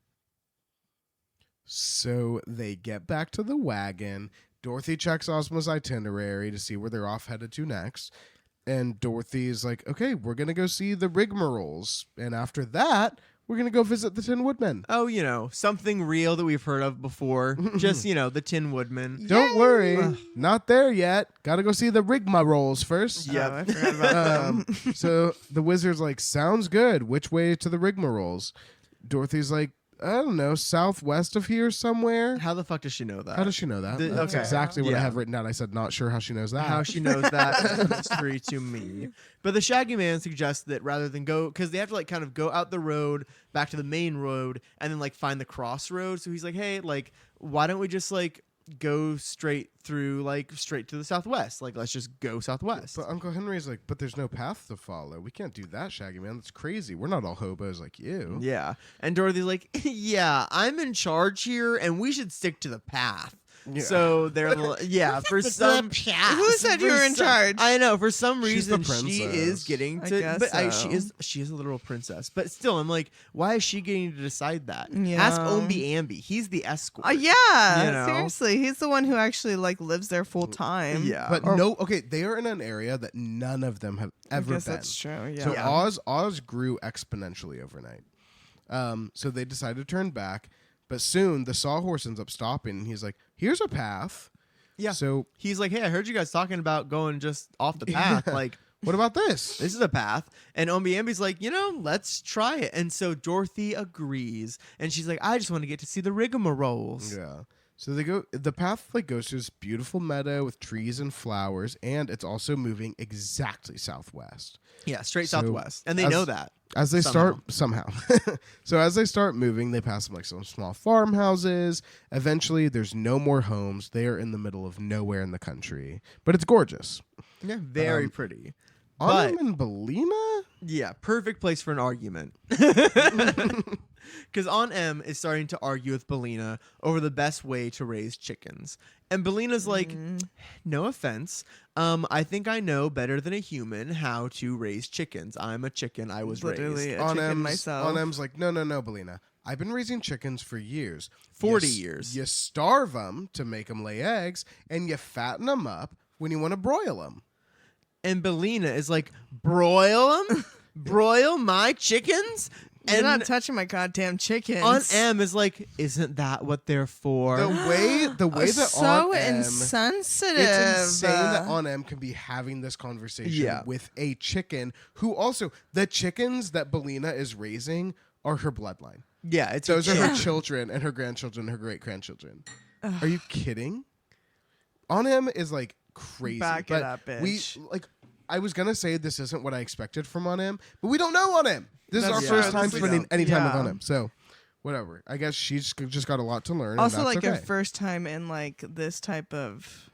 So they get back to the wagon. Dorothy checks Ozma's itinerary to see where they're off headed to next. And Dorothy's like, okay, we're going to go see the rigmaroles. And after that, we're going to go visit the Tin Woodman. Oh, you know, something real that we've heard of before. Just, you know, the Tin Woodman. Don't worry, not there yet. Got to go see the rigmaroles first. Yeah. Oh, I forgot about them. So the wizard's like, sounds good. Which way to the rigmaroles? Dorothy's like, I don't know, southwest of here somewhere. How the fuck does she know that? How does she know that? That's okay. exactly what I Yeah. have written down. I said, not sure how she knows that. How she knows that is a mystery to me. But the Shaggy Man suggests that rather than go, because they have to like kind of go out the road back to the main road and then like find the crossroads. So he's like, hey, like, why don't we just like go straight through, like straight to the southwest? Like, let's just go southwest. But Uncle Henry's like, but there's no path to follow. We can't do that, Shaggy Man. That's crazy. We're not all hobos like you. Yeah. And Dorothy's like, yeah, I'm in charge here and we should stick to the path. Yeah. So they're, yeah, for some. Who said you for were in some- charge? I know. For some She's the reason, she princess. is getting I to. guess But so. she is a literal princess. But still, I'm like, why is she getting to decide that? Yeah. Ask Ombi Ambi. He's the escort. Yeah, You know? seriously. He's the one who actually like lives there full time. Yeah. But okay, they are in an area that none of them have I ever guess been. that's true. Yeah. So Yeah. Oz grew exponentially overnight. So they decided to turn back, but soon the sawhorse ends up stopping, and he's like, "Here's a path." Yeah. So He's like, hey, I heard you guys talking about going just off the path. Like, what about this? this is a path. And Ombi Ambi's like, you know, let's try it. And so Dorothy agrees. And she's like, I just want to get to see the rigmaroles. Yeah. So they go. The path like goes to this beautiful meadow with trees and flowers, and it's also moving exactly southwest. Yeah, straight So, southwest. And they as- know that. As they Somehow. somehow. So as they start moving, they pass like some small farmhouses. Eventually, there's no more homes. They are in the middle of nowhere in the country, but it's gorgeous. Yeah, very pretty. Autumn and Bellina? Yeah, perfect place for an argument. Because Aunt M is starting to argue with Bellina over the best way to raise chickens. And Bellina's like, no offense. I think I know better than a human how to raise chickens. I'm a chicken. I was Literally raised. a Aunt chicken M's, myself. Aunt M's like, no, Bellina. I've been raising chickens for years. 40 You s- years. You starve them to make them lay eggs, and you fatten them up when you want to broil them. And Bellina is like, broil them? Broil my chickens? You're And not touching my goddamn chickens. Aunt M is like, isn't that what they're for? The way that so Aunt M, insensitive. it's insane that Aunt M can be having this conversation Yeah. with a chicken who also the chickens that Bellina is raising are her bloodline. Yeah, it's Those are yeah. her children and her grandchildren, her great grandchildren. Are you kidding? Aunt M is like crazy. Back it but up, we bitch. like. I was gonna say this isn't what I expected from Aunt M, but we don't know Aunt M. This That's is our true. first time This is- spending any time with yeah. Aunt M. So whatever. I guess she's just got a lot to learn. Also, and that's like okay. her first time in like this type of,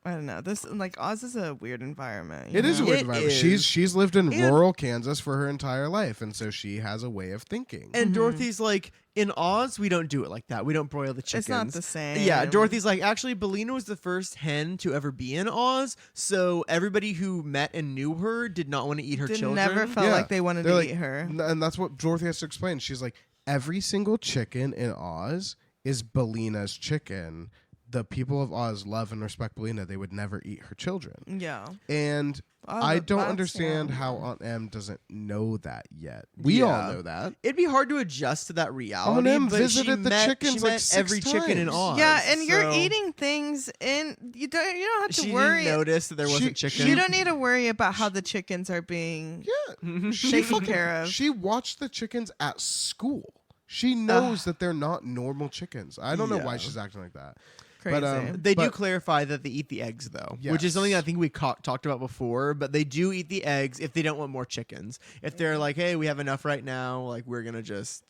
I don't know. This like Oz is a weird environment. It is a know? weird It environment. is. She's lived in And- rural Kansas for her entire life, and so she has a way of thinking. And Mhm. Dorothy's like, in Oz, we don't do it like that. We don't broil the chickens. It's not the same. Yeah, Dorothy's like, actually, Bellina was the first hen to ever be in Oz, so everybody who met and knew her did not want to eat her children. Never felt Yeah. like they wanted They're to like- eat her. And that's what Dorothy has to explain. She's like, every single chicken in Oz is Bellina's chicken. The people of Oz love and respect Bellina. They would never eat her children. Yeah. And Oh, I don't that's- understand yeah. how Aunt Em doesn't know that yet. We all Yeah. know that. It'd be hard to adjust to that reality. Aunt Em but visited she the met, chickens she like met 6 every chicken in times. Oz. Yeah, and you're so eating things and you don't have to She worry. didn't notice that there wasn't She- chicken. You don't need to worry about how the chickens are being Yeah. taken care of. She watched the chickens at school. She knows that they're not normal chickens. I don't know why Yeah. she's acting like that. Crazy. But, They do But- clarify that they eat the eggs, though, which is Yes. something I think we talked about before. But they do eat the eggs if they don't want more chickens. If they're like, "Hey, we have enough right now. Like, we're gonna just,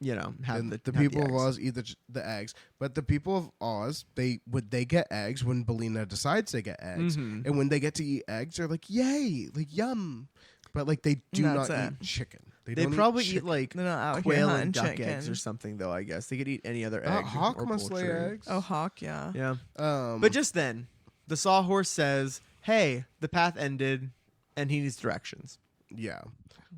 have and the the have people of eggs." Oz eat the eggs, but the people of Oz they get eggs when Bellina decides they get eggs, Mhm. and when they get to eat eggs, they're like yay, like yum, but like they do That's not it. eat chicken. They don't probably eat chicken. like They're not out here quail hunting and duck chicken. eggs or something, though. I guess they could eat any other A egg. hawk or must lay poultry. eggs. Oh, hawk, yeah. Yeah, But but just then, the sawhorse says, "Hey, the path ended, and he needs directions." yeah.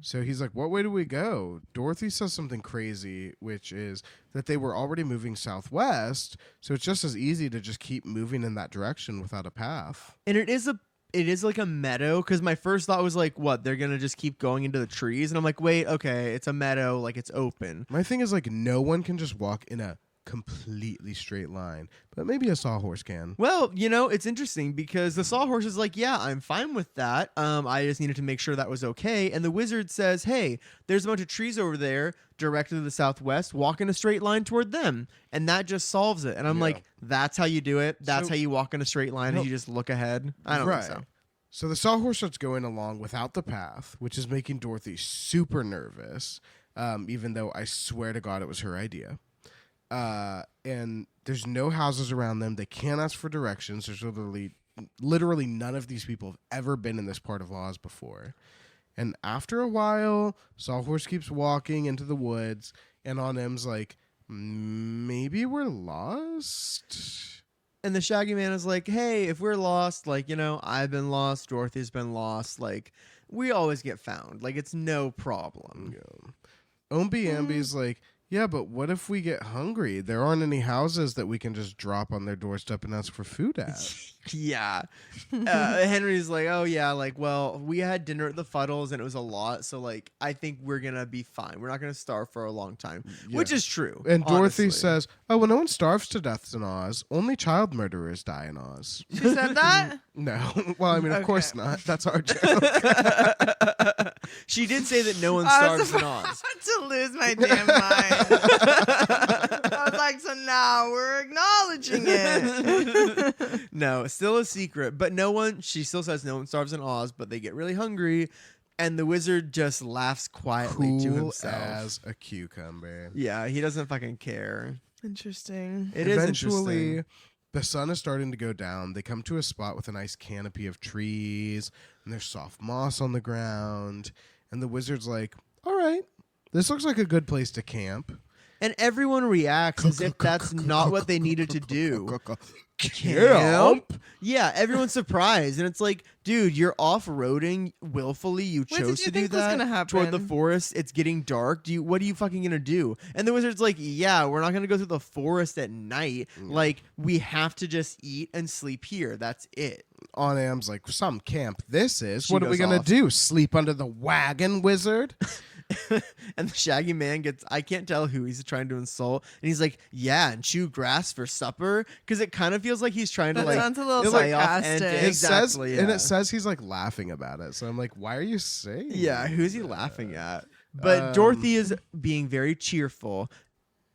So he's like, what way do we go? Dorothy says something crazy, which is that they were already moving southwest, so it's just as easy to just keep moving in that direction without a path. And it is like a meadow, because my first thought was like, what, they're gonna just keep going into the trees? And I'm like, wait, okay, it's a meadow, like it's open. My thing is like no one can just walk in a completely straight line, but maybe a sawhorse can. Well, it's interesting because the sawhorse is like, yeah, I'm fine with that. I just needed to make sure that was okay. And the wizard says, hey, there's a bunch of trees over there directed to the southwest. Walk in a straight line toward them. And that just solves it. And I'm Yeah. like, that's how you do it. That's So- how you walk in a straight line, No. and you just look ahead. I don't think so. So the sawhorse starts going along without the path, which is making Dorothy super nervous, even though I swear to God it was her idea. And there's no houses around them. They can't ask for directions. There's literally none of these people have ever been in this part of Oz before. And after a while, Sawhorse keeps walking into the woods, and Aunt Em's like, maybe we're lost? And the Shaggy Man is like, hey, if we're lost, like, I've been lost, Dorothy's been lost, like, we always get found. Like, it's no problem. Yeah. Ombi Ambi's like, yeah, but what if we get hungry? There aren't any houses that we can just drop on their doorstep and ask for food at. Yeah. Henry's like, oh, yeah, like, well, we had dinner at the Fuddles and it was a lot. So, like, I think we're going to be fine. We're not going to starve for a long time, which Yeah. is true. And Dorothy honestly. says, oh, well, no one starves to death in Oz. Only child murderers die in Oz. She said that? No. Well, I mean, of Okay. course not. That's our joke. She did say that no one I was starves in about Oz. to lose my damn mind. I was like, so now we're acknowledging it. No, still a secret. But she still says no one starves in Oz, but they get really hungry. And the wizard just laughs quietly to Cool himself. as a cucumber. Yeah, he doesn't fucking care. Interesting. It is Eventually, interesting. the sun is starting to go down. They come to a spot with a nice canopy of trees, and there's soft moss on the ground. And the wizard's like, all right, this looks like a good place to camp. And everyone reacts as if that's not what they needed to do. Camp? Yeah, everyone's surprised. And it's like, dude, you're off-roading willfully. You What chose did you to do think was that gonna toward the happen? forest. It's getting dark. What are you fucking going to do? And the wizard's like, yeah, we're not going to go through the forest at night. Like, we have to just eat and sleep here. That's it. Aunt Am's like, some camp this is. She What are we goes going to off. do? Sleep under the wagon, wizard? And the Shaggy Man I can't tell who he's trying to insult. And he's like, yeah, and chew grass for supper. Because it kind of feels like he's trying to That like sounds a little play off sarcastic. and It exactly, says, and yeah. it says he's like laughing about it. So I'm like, why are you saying Yeah, who's he that? laughing at? But Dorothy is being very cheerful.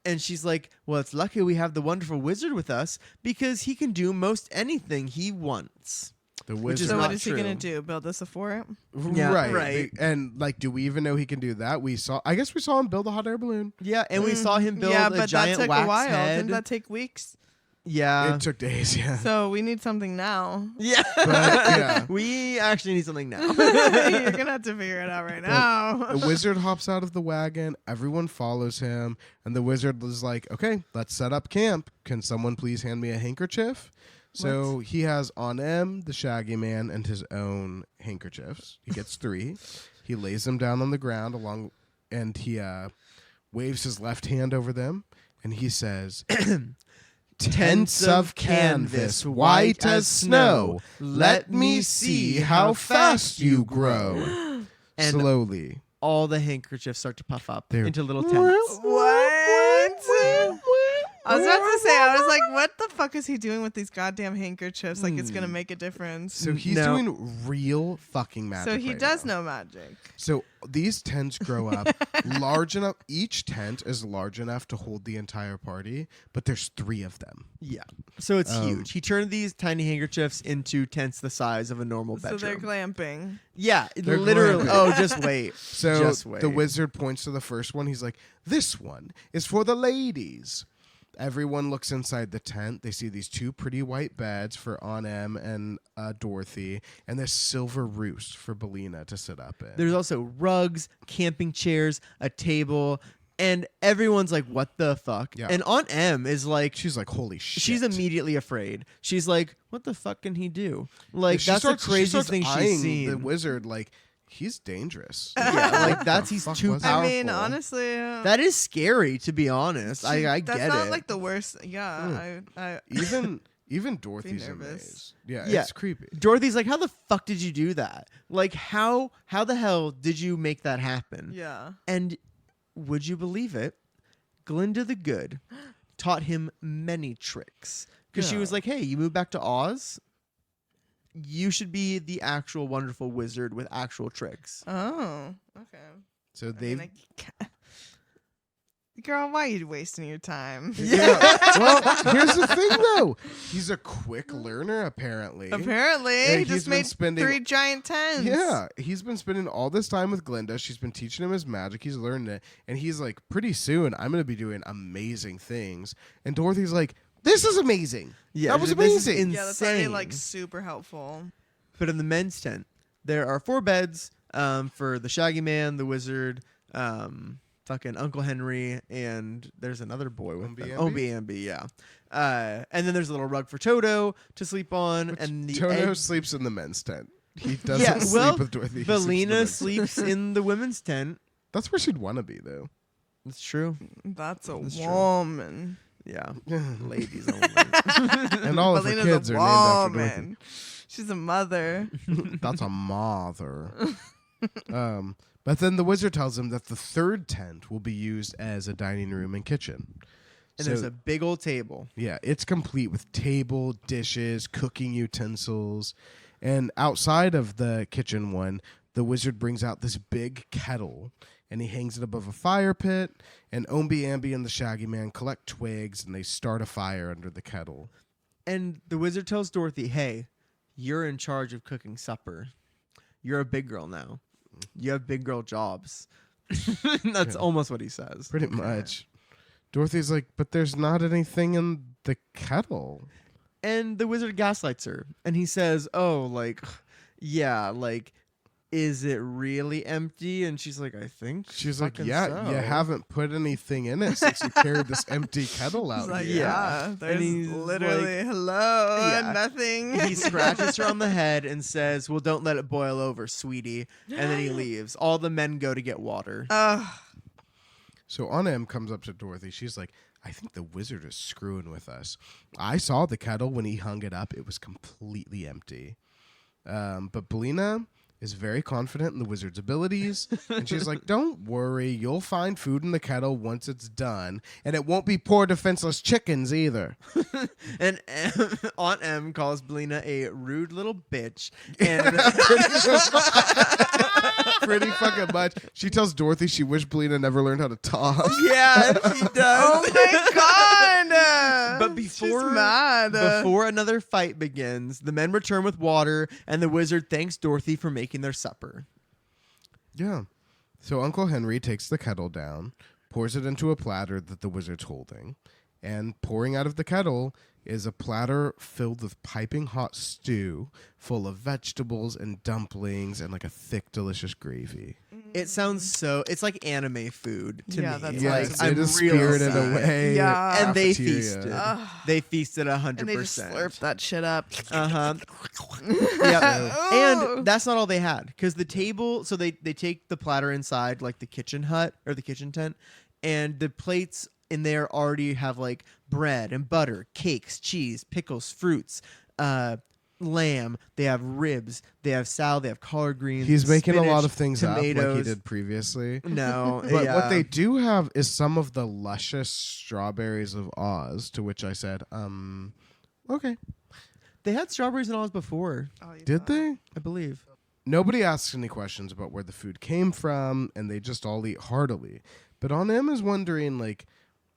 And she's like, well, it's lucky we have the wonderful wizard with us because he can do most anything he wants. The Which is wizard. So not what is he true. gonna do? Build us a fort? Yeah, right. right. And like, do we even know he can do that? I guess we saw him build a hot air balloon. Yeah, and we saw him build yeah, a but giant that took wax a while. head. Didn't that take weeks? Yeah. It took days, yeah. So we need something now. Yeah. But, yeah. We actually need something now. You're gonna have to figure it out right now. The wizard hops out of the wagon. Everyone follows him. And the wizard is like, okay, let's set up camp. Can someone please hand me a handkerchief? So he has on M, the Shaggy Man, and his own handkerchiefs. He gets 3. He lays them down on the ground and he waves his left hand over them. And he says, Tents of canvas, white as snow. Let me see how fast you grow. And Slowly. all the handkerchiefs start to puff up They're- into little tents. What? I was about to say, I was like, what the fuck is he doing with these goddamn handkerchiefs? Like, it's going to make a difference. So he's No. doing real fucking magic. So he right does now. know magic. So these tents grow up large enough. Each tent is large enough to hold the entire party, but there's 3 of them. Yeah. So it's huge. He turned these tiny handkerchiefs into tents the size of a normal So bedroom. they're glamping. Yeah, They're literally. glamping. Oh, just wait. So just wait. the wizard points to the first one. He's like, "This one is for the ladies." Everyone looks inside the tent. They see these 2 pretty white beds for Aunt Em and Dorothy, and this silver roost for Belina to sit up in. There's also rugs, camping chairs, a table, and everyone's like, "What the fuck?" Yeah. And Aunt Em is like, She's like, "Holy shit!" she's immediately afraid. She's like, "What the fuck can he do?" Like She that's starts- the she craziest starts thing she's eyeing seen. The wizard, like, he's dangerous. Yeah, like that's he's fuck too was that? powerful. I mean, honestly, that is scary to be honest. I that's get not it. like the worst. Yeah, Even Dorothy's nervous. amazed. Yeah, Yeah. it's creepy. Dorothy's like, "How the fuck did you do that? Like, how the hell did you make that happen?" yeah. And would you believe it? Glinda the Good taught him many tricks because she was Yeah. like, "Hey, you moved back to Oz. You should be the actual wonderful wizard with actual tricks." Oh, okay. So I they've mean, girl, why are you wasting your time? yeah. Well, here's the thing though. He's a quick learner apparently. Apparently, Yeah, he he's just been made spending- 3 giant tents. Yeah, he's been spending all this time with Glinda. She's been teaching him his magic. He's learned it, and he's like, pretty soon I'm gonna be doing amazing things. And Dorothy's like, "This is amazing. Yeah, that was this is amazing." Yeah, that's already insane. like super helpful. But in the men's tent, there are 4 beds for the Shaggy Man, the Wizard, fucking Uncle Henry, and there's another boy with them. Omby-Amby? Omby-Amby, yeah. And then there's a little rug for Toto to sleep on, and the Toto egg- sleeps in the men's tent. He doesn't yeah, sleep well, with Dorothy. He sleeps in the Belina men's sleeps in the women's tent. That's where she'd want to be, though. That's true. That's a That's true. woman. Yeah, ladies only. And all of her Belina's kids a are named after Dorothy. woman. She's a mother. That's a mother. But then the wizard tells him that the 3rd tent will be used as a dining room and kitchen. And So- there's a big old table. Yeah, it's complete with table, dishes, cooking utensils. And outside of the kitchen one, the wizard brings out this big kettle and he hangs it above a fire pit. And Omby-Amby and the Shaggy Man collect twigs and they start a fire under the kettle. And the wizard tells Dorothy, "Hey, you're in charge of cooking supper. You're a big girl now. You have big girl jobs." That's almost what he says. Pretty much. Dorothy's like, "But there's not anything in the kettle." And the wizard gaslights her. And he says, "Oh, like, yeah, like, is it really empty?" And she's like, "I think She's like, fucking "Yeah, so." you haven't put anything in it since you carried this empty kettle out He's like, here." yeah, there's he's literally hello Yeah. and nothing. He scratches her on the head and says, "Well, don't let it boil over, sweetie." And then he leaves. All the men go to get water. Ugh. So Aunt Em comes up to Dorothy. She's like, "I think the wizard is screwing with us. I saw the kettle when he hung it up. It was completely empty." But Belina is very confident in the wizard's abilities. And she's like, don't worry, you'll find food in the kettle once it's done. And it won't be poor defenseless chickens either. And Aunt Em calls Belina a rude little bitch. And Pretty fucking much. She tells Dorothy she wished Belina never learned how to talk. yeah, she does. Oh my god! But before She's mad. before another fight begins, the men return with water, and the wizard thanks Dorothy for making their supper. Yeah. So Uncle Henry takes the kettle down, pours it into a platter that the wizard's holding, and pouring out of the kettle is a platter filled with piping hot stew full of vegetables and dumplings and like a thick, delicious gravy. It sounds so. It's like anime food to Yeah, me. that Yes, sounds I'm it is real spirited sad. away. Yeah. And they cafeteria. feasted. Ugh. They feasted 100%. And they just slurp that shit up. Uh-huh. Yeah. Ooh. And that's not all they had. Because the table, so they take the platter inside, like the kitchen hut or the kitchen tent, and the plates in there already have like bread and butter, cakes, cheese, pickles, fruits, lamb. They have ribs. They have salad. They have collard greens. He's making a lot spinach, of things tomatoes. up like he did previously. No. But yeah. what they do have is some of the luscious strawberries of Oz, to which I said, okay. They had strawberries and all before, Oh, you Did thought. they? I believe. Nobody asks any questions about where the food came from, and they just all eat heartily. But Aunt Em is wondering, like,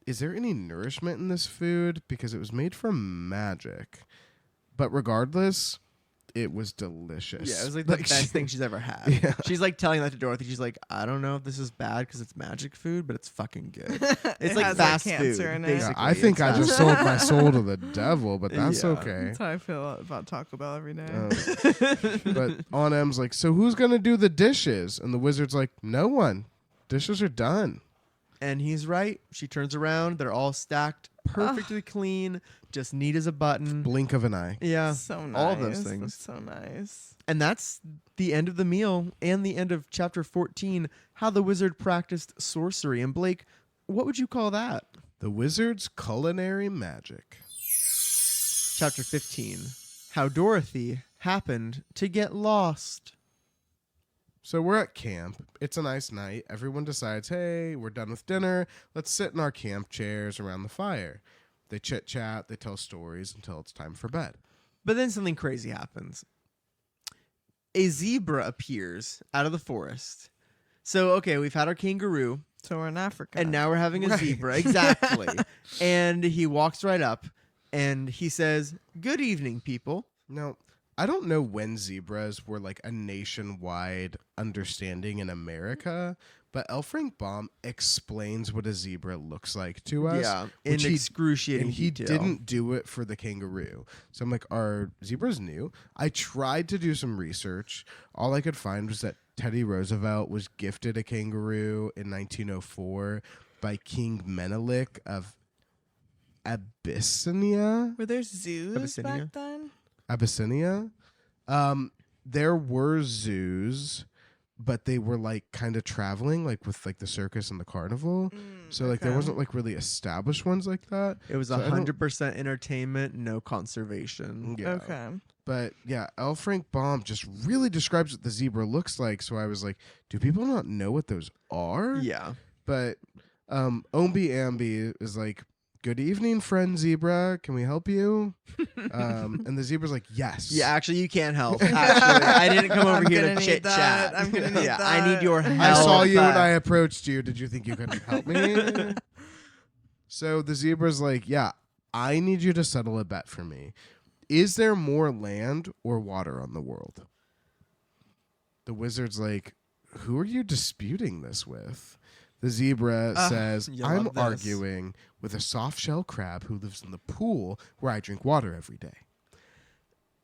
is there any nourishment in this food? Because it was made from magic. But regardless, it was delicious. Yeah, it was like the best thing she's ever had. Yeah. She's like telling that to Dorothy. She's like, I don't know if this is bad because it's magic food, but it's fucking good. It's It like has, fast cancer food. in it. Yeah, Basically. I think It's I fast just food. sold my soul to the devil, but that's Yeah. okay. That's how I feel about Taco Bell every day. But Aunt Em's like, so who's going to do the dishes? And the wizard's like, no one. Dishes are done. And he's right. She turns around. They're all stacked perfectly clean, just neat as a button. Blink of an eye. Yeah. So nice. All of those things. That's so nice. And that's the end of the meal and the end of chapter 14, how the wizard practiced sorcery. And Blake, what would you call that? The wizard's culinary magic. Chapter 15, how Dorothy happened to get lost. So we're at camp. It's a nice night. Everyone decides, hey, we're done with dinner. Let's sit in our camp chairs around the fire. They chit-chat. They tell stories until it's time for bed. But then something crazy happens. A zebra appears out of the forest. So, okay, we've had our kangaroo, So we're in Africa. and now we're having a Right. zebra. Exactly. And he walks right up, and he says, "Good evening, people." Now, I don't know when zebras were like a nationwide understanding in America, but L. Frank Baum explains what a zebra looks like to us. Yeah, in which he- excruciating and he detail. didn't do it for the kangaroo. So I'm like, are zebras new? I tried to do some research. All I could find was that Teddy Roosevelt was gifted a kangaroo in 1904 by King Menelik of Abyssinia. Were there zoos Abyssinia? back then? Abyssinia. There were zoos, but they were like kind of traveling, like with like the circus and the carnival. So like there okay. wasn't like really established ones like that. It was So I don't- 100% entertainment, no conservation. Yeah. Okay. But yeah, L. Frank Baum just really describes what the zebra looks like. So I was like, do people not know what those are? Yeah. But Ombi Ambi is like, good evening, friend zebra. Can we help you? And the zebra's like, yes. Yeah, actually, you can't help. Actually, I didn't come over I'm here gonna to need chit chat. that. I'm gonna need yeah, I need that. your help. I saw you when I approached you. Did you think you couldn't help me? So the zebra's like, yeah, I need you to settle a bet for me. Is there more land or water on the world? The wizard's like, who are you disputing this with? The zebra says, you I'm love this. arguing with a soft shell crab who lives in the pool where I drink water every day.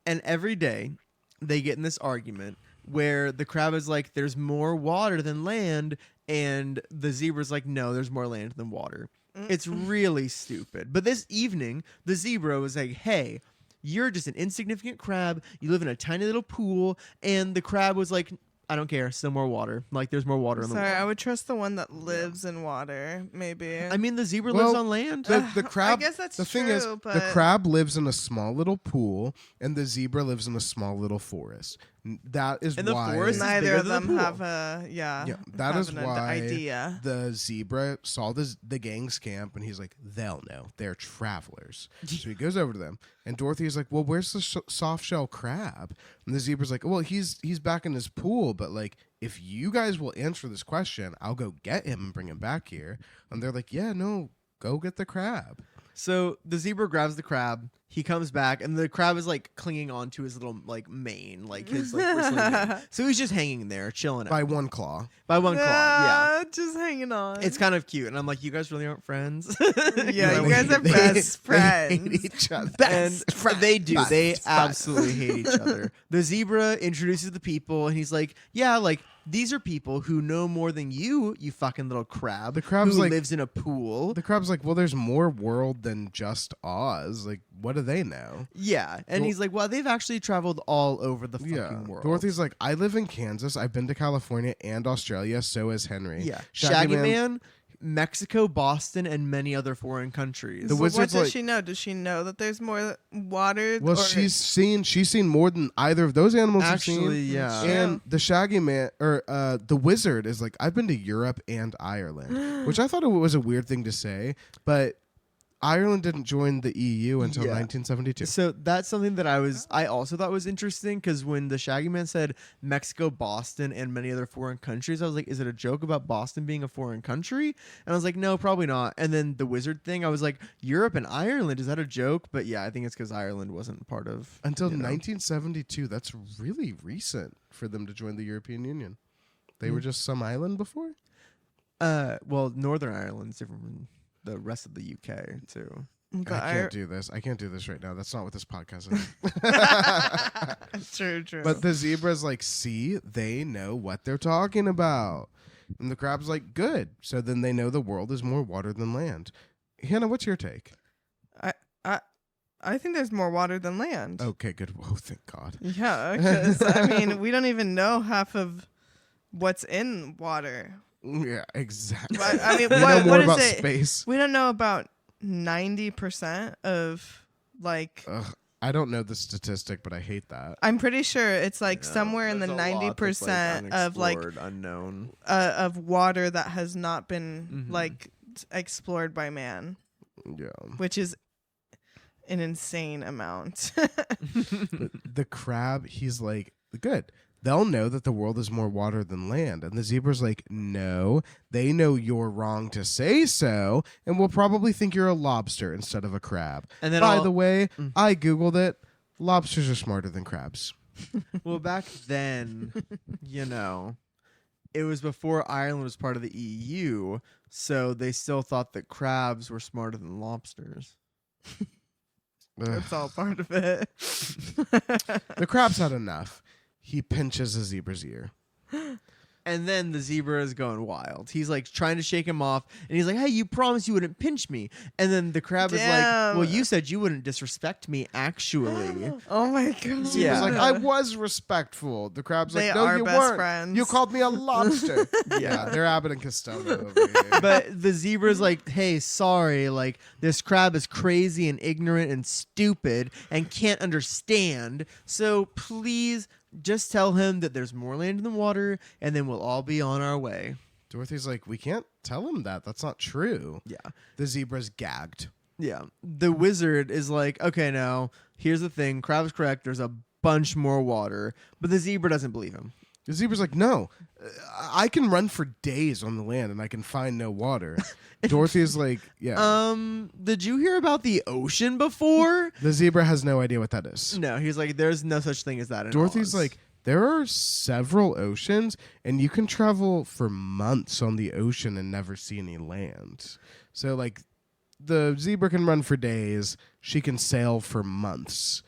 And every day, they get in this argument where the crab is like, "There's more water than land," and the zebra's like, "No, there's more land than water." It's really stupid. But this evening, the zebra was like, "Hey, you're just an insignificant crab. You live in a tiny little pool." And the crab was like, "I don't care. Still more water. Like, there's more water in the Sorry, world." I would trust the one that lives in water, maybe. I mean, the zebra Well, lives on land. The crab. I guess that's the thing is, true, the but- crab lives in a small little pool, and the zebra lives in a small little forest. That is And the why. forest is Neither bigger of than the them pool. have a that is have an why idea. the zebra saw the gang's camp, and he's like, they'll know. They're travelers. So he goes over to them, and Dorothy's like, well, where's the soft shell crab? And the zebra's like, well, he's back in his pool, but like, if you guys will answer this question, I'll go get him and bring him back here. And they're like, yeah, no, go get the crab. So the zebra grabs the crab. He comes back, and the crab is like clinging onto his little like mane, like his like bristly mane. So he's just hanging there, chilling By out. one claw. By one claw. Yeah, Just hanging on. it's kind of cute, and I'm like, you guys really aren't friends. Yeah, you Like, guys are they- best they hate friends. each other. And they do. Best They friends. absolutely hate each other. The zebra introduces the people, and he's like, yeah, like, these are people who know more than you fucking little crab. The crab's who like- lives in a pool. The crab's like, well, there's more world than just Oz. Like, what do they know? Yeah, and he's like, well, they've actually traveled all over the fucking world. Dorothy's like, I live in Kansas. I've been to California and Australia. So has Henry. Yeah, Shaggy Man, Mexico, Boston, and many other foreign countries. The What wizard's does like- she know? Does she know that there's more water? Well, or- she's seen more than either of those animals have seen. Actually, yeah. Yeah. And the Shaggy Man or the wizard is like, I've been to Europe and Ireland, which I thought it was a weird thing to say, but Ireland didn't join the EU until Yeah. 1972. So that's something that I also thought was interesting, because when the Shaggy Man said Mexico, Boston, and many other foreign countries, I was like, is it a joke about Boston being a foreign country? And I was like, no, probably not. And then the wizard thing, I was like, Europe and Ireland, is that a joke? But yeah, I think it's because Ireland wasn't part of Until you know. 1972. That's really recent for them to join the European Union. They were just some island before? Well, Northern Ireland's different from the rest of the UK too. But I can't do this. I can't do this right now. That's not what this podcast is. True. But the zebra's like, see, they know what they're talking about. And the crab's like, good. So then they know the world is more water than land. Hannah, what's your take? I think there's more water than land. Okay, good. Oh, thank God. Yeah, because I mean, we don't even know half of what's in water. Yeah, exactly. But, I mean, We know what more is about it? space. We don't know about 90% of like. Ugh, I don't know the statistic, but I hate that. I'm pretty sure it's like Yeah, somewhere in the there's a lot that's, 90% of like unexplored, unknown. of water that has not been Mhm. like explored by man, Yeah. which is an insane amount. But the crab, he's like, good. They'll know that the world is more water than land. And the zebra's like, no, they know you're wrong to say so, and will probably think you're a lobster instead of a crab. And then By I'll- the way, Mm. I Googled it. Lobsters are smarter than crabs. Well, back then, it was before Ireland was part of the EU, so they still thought that crabs were smarter than lobsters. Ugh. That's all part of it. The crab's had enough. He pinches a zebra's ear. And then the zebra is going wild. He's like trying to shake him off, and he's like, "Hey, you promised you wouldn't pinch me." And then the crab is like, Damn. "Well, you said you wouldn't disrespect me, actually." Oh my god. Zebra's Yeah. like, I was respectful. The crab's They like, no, are you best weren't. friends. You called me a lobster. Yeah. They're Abbott and Costello over here. But the zebra's like, "Hey, sorry, like this crab is crazy and ignorant and stupid and can't understand. So please just tell him that there's more land than water, and then we'll all be on our way." Dorothy's like, we can't tell him that. That's not true. Yeah. The zebra's gagged. Yeah. The wizard is like, "Okay, now here's the thing. Crab's correct. There's a bunch more water." But the zebra doesn't believe him. The zebra's like, no, I can run for days on the land and I can find no water. Dorothy's like, yeah. Did you hear about the ocean before? The zebra has no idea what that is. No, he's like, there's no such thing as that in Dorothy's Oz. like, there are several oceans and you can travel for months on the ocean and never see any land. So, like, the zebra can run for days. She can sail for months.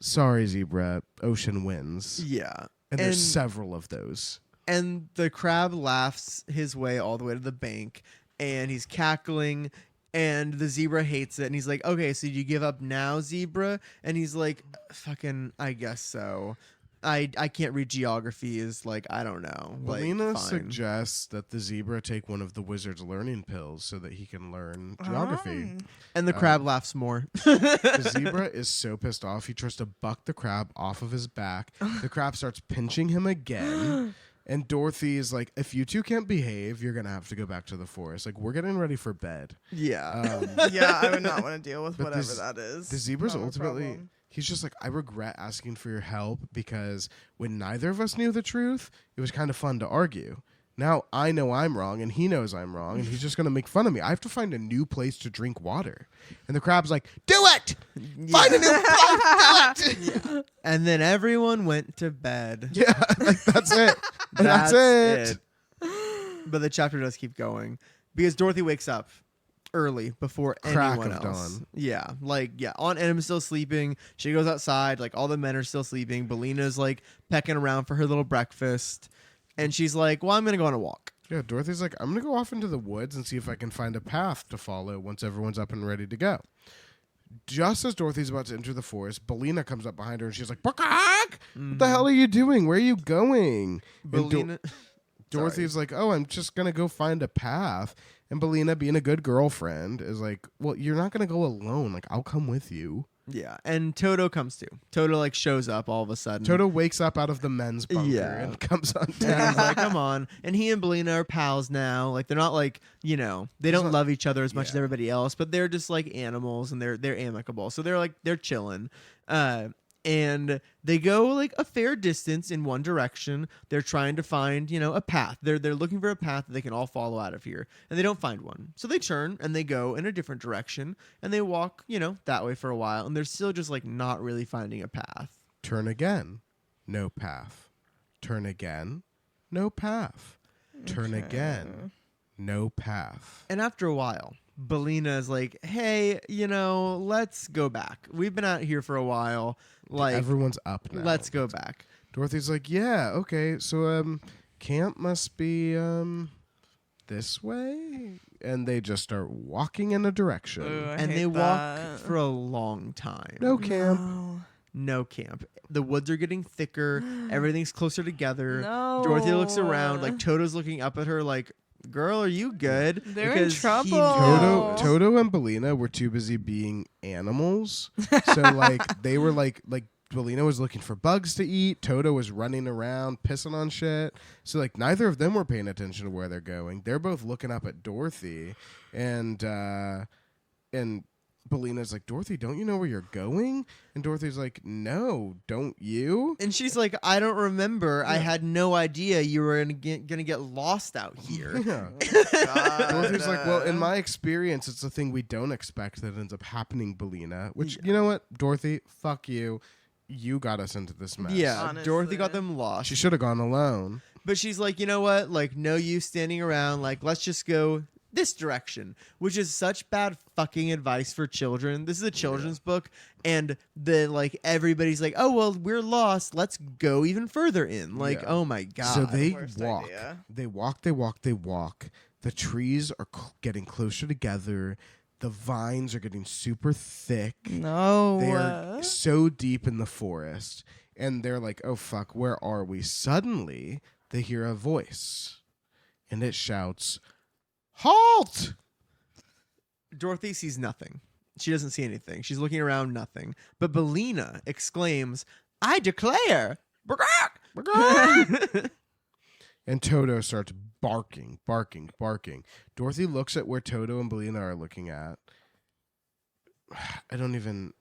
Sorry, zebra. Ocean wins. yeah. And there's several of those. And the crab laughs his way all the way to the bank, and he's cackling, and the zebra hates it, and he's like, "Okay, so you give up now, zebra?" And he's like, "Fucking, I guess so." I can't read geography is like, I don't know. Like, Belina fine. suggests that the zebra take one of the wizard's learning pills so that he can learn geography. And the crab laughs more. The zebra is so pissed off, he tries to buck the crab off of his back. The crab starts pinching him again. And Dorothy is like, if you two can't behave, you're going to have to go back to the forest. Like, we're getting ready for bed. Yeah. Yeah, I would not want to deal with But whatever that is. The zebra's Not a ultimately, problem. he's just like, I regret asking for your help because when neither of us knew the truth, it was kind of fun to argue. Now I know I'm wrong and he knows I'm wrong and he's just going to make fun of me. I have to find a new place to drink water. And the crab's like, do it! Find a new place, do it! And then everyone went to bed. Yeah, like, that's it. And that's it. But the chapter does keep going because Dorothy wakes up early before Crack anyone of else. dawn. Yeah, like Aunt Em's still sleeping. She goes outside. Like all the men are still sleeping. Belina's like pecking around for her little breakfast, and she's like, "Well, I'm gonna go on a walk." Yeah, Dorothy's like, I'm going to go off into the woods and see if I can find a path to follow once everyone's up and ready to go. Just as Dorothy's about to enter the forest, Belina comes up behind her and she's like, Bakak! What the hell are you doing? Where are you going? And Belina. Dorothy's like, oh, I'm just going to go find a path. And Belina, being a good girlfriend, is like, well, you're not going to go alone. Like, I'll come with you. Yeah, and Toto comes too. Toto like shows up all of a sudden. Toto wakes up out of the men's bunker Yeah. and comes on And down. he's like, come on. And he and Belina are pals now. Like they're not like, they don't love each other as much as Yeah. everybody else, but they're just like animals and they're amicable. So they're chilling. And they go like a fair distance in one direction. They're trying to find, a path. They're looking for a path that they can all follow out of here. And they don't find one. So they turn and they go in a different direction and they walk, that way for a while. And they're still just like not really finding a path. Turn again. No path. Turn again. No path. Turn again. No path. And after a while, Belina is like, hey, let's go back. We've been out here for a while. Like, Everyone's up now. let's go back. Dorothy's like, yeah, okay, so camp must be this way, and they just start walking in a direction. Ooh, I And hate they that. walk for a long time. No camp. No camp. The woods are getting thicker. Everything's closer together. No. Dorothy looks around. Like, Toto's looking up at her like, girl, are you good? They're in Because he trouble. knows. Toto and Belina were too busy being animals, so like they were like Belina was looking for bugs to eat. Toto was running around pissing on shit. So like neither of them were paying attention to where they're going. They're both looking up at Dorothy, and Belina's like, Dorothy, don't you know where you're going? And Dorothy's like, no, don't you? And she's like, I don't remember. I had no idea you were gonna get lost out here. Yeah. God. Dorothy's like, well, in my experience, it's the thing we don't expect that ends up happening, Belina. Which, you know what, Dorothy, fuck you. You got us into this mess. Yeah, Honestly. Dorothy got them lost. She should have gone alone. But she's like, you know what? Like, no use standing around. Like, let's just go this direction, which is such bad fucking advice for children. This is a children's book, and then like everybody's like, oh well, we're lost. Let's go even further in. Like, Yeah. oh my god. So they Worst walk. idea. They walk. They walk. They walk. The trees are getting closer together. The vines are getting super thick. No. They're so deep in the forest, and they're like, "Oh fuck, where are we?" Suddenly, they hear a voice, and it shouts, "Halt!" Dorothy sees nothing. She doesn't see anything. She's looking around, nothing. But Belina exclaims, I declare. And Toto starts barking, barking, barking. Dorothy looks at where Toto and Belina are looking at. I don't even...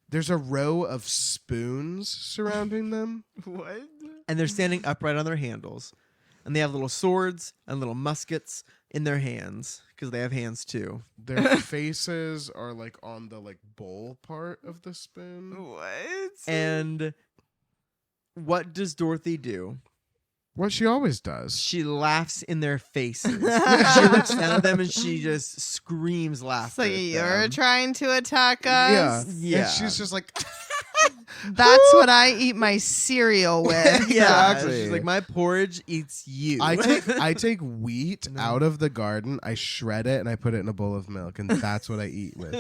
There's a row of spoons surrounding them. What? And they're standing upright on their handles. And they have little swords and little muskets in their hands, because they have hands too. Their faces are like on the like bowl part of the spoon. What? And what does Dorothy do? What she always does. She laughs in their faces. She looks down at them and she just screams laughter. So at you're them. trying to attack us? Yeah. And she's just like, That's what I eat my cereal with. Yeah, Exactly. she's like, my porridge eats you. I take wheat out of the garden, I shred it, and I put it in a bowl of milk, and that's what I eat with.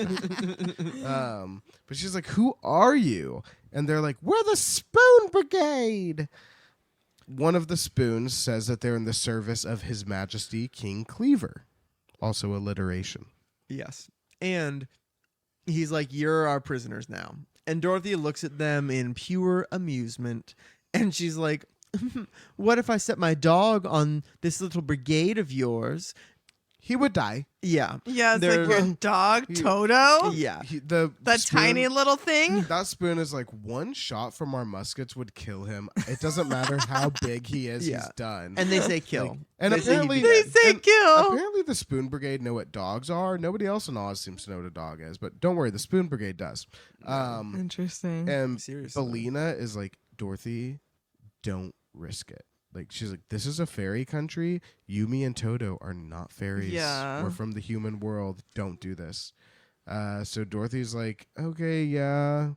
But she's like, who are you? And they're like, we're the Spoon Brigade. One of the spoons says that they're in the service of His Majesty King Cleaver. Also alliteration. Yes. And he's like, you're our prisoners now. And Dorothy looks at them in pure amusement. And she's like, what if I set my dog on this little brigade of yours? He would die. Yeah. Yeah, it's They're- like your dog, Toto. Yeah. That spoon- tiny little thing. That spoon is like one shot from our muskets would kill him. It doesn't matter how big he is, Yeah. he's done. And they say kill. Like, and They say he'd apparently be They dead. say and kill. apparently the Spoon Brigade know what dogs are. Nobody else in Oz seems to know what a dog is, but don't worry, the Spoon Brigade does. Interesting. And Seriously. Belina is like, Dorothy, don't risk it. Like, she's like, this is a fairy country. Yumi and Toto are not fairies. Yeah. We're from the human world. Don't do this. So Dorothy's like, okay, yeah,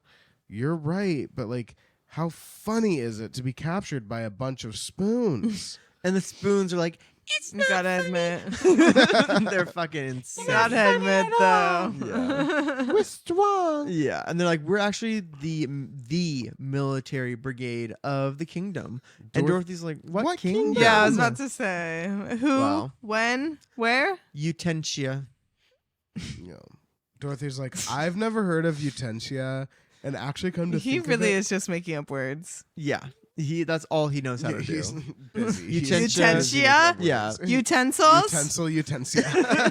you're right. But, like, how funny is it to be captured by a bunch of spoons? And the spoons are like, it's You not gotta funny. admit. They're fucking insane. Gotta admit, though. Yeah. We're strong. Yeah, and they're like, we're actually the military brigade of the kingdom. And Dorothy's like, what kingdom? Yeah, I was about to say. Who? Wow. When? Where? Utensia. You know, Dorothy's like, I've never heard of Utensia. And actually come to He think really of it, is just making up words. Yeah, that's all he knows how to he's do. busy. Utensia. He's busy making up Yeah. words. Utensils? Utensia.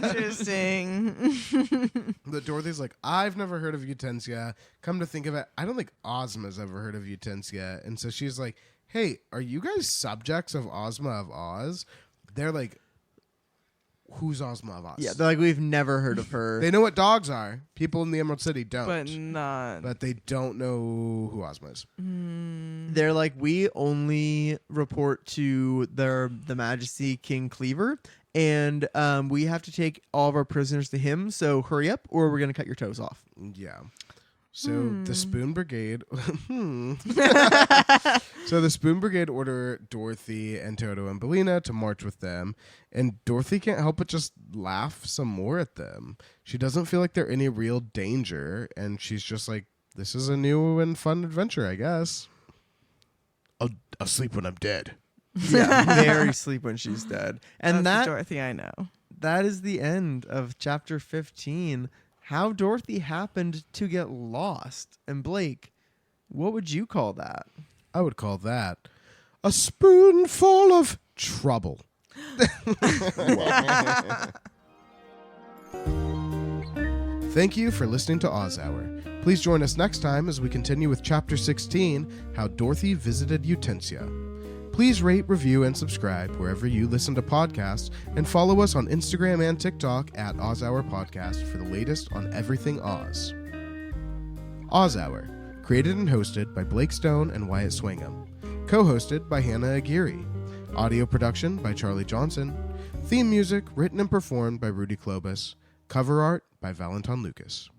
Interesting. But Dorothy's like, I've never heard of Utensia. Come to think of it, I don't think Ozma's ever heard of Utensia. And so she's like, hey, are you guys subjects of Ozma of Oz? They're like, who's Ozma of Oz? Yeah, they're like, we've never heard of her. They know what dogs are. People in the Emerald City don't. but not. But they don't know who Ozma is. They're like, we only report to the Majesty King Cleaver, and we have to take all of our prisoners to him. So hurry up, or we're gonna cut your toes off. Yeah. So the Spoon Brigade. So the Spoon Brigade order Dorothy and Toto and Belina to march with them, and Dorothy can't help but just laugh some more at them. She doesn't feel like they're any real danger, and she's just like, "This is a new and fun adventure, I guess." I'll sleep when I'm dead. Yeah, Mary sleep when she's dead, and That's that the Dorothy I know. that is the end of chapter 15. How Dorothy happened to get lost. And Blake, what would you call that? I would call that a spoonful of trouble. Thank you for listening to Oz Hour. Please join us next time as we continue with Chapter 16, How Dorothy Visited Utensia. Please rate, review, and subscribe wherever you listen to podcasts, and follow us on Instagram and TikTok at Oz Hour Podcast for the latest on everything Oz. Oz Hour, created and hosted by Blake Stone and Wyatt Swingham. Co-hosted by Hannah Aguirre. Audio production by Charlie Johnson. Theme music written and performed by Rudy Klobus. Cover art by Valentin Lucas.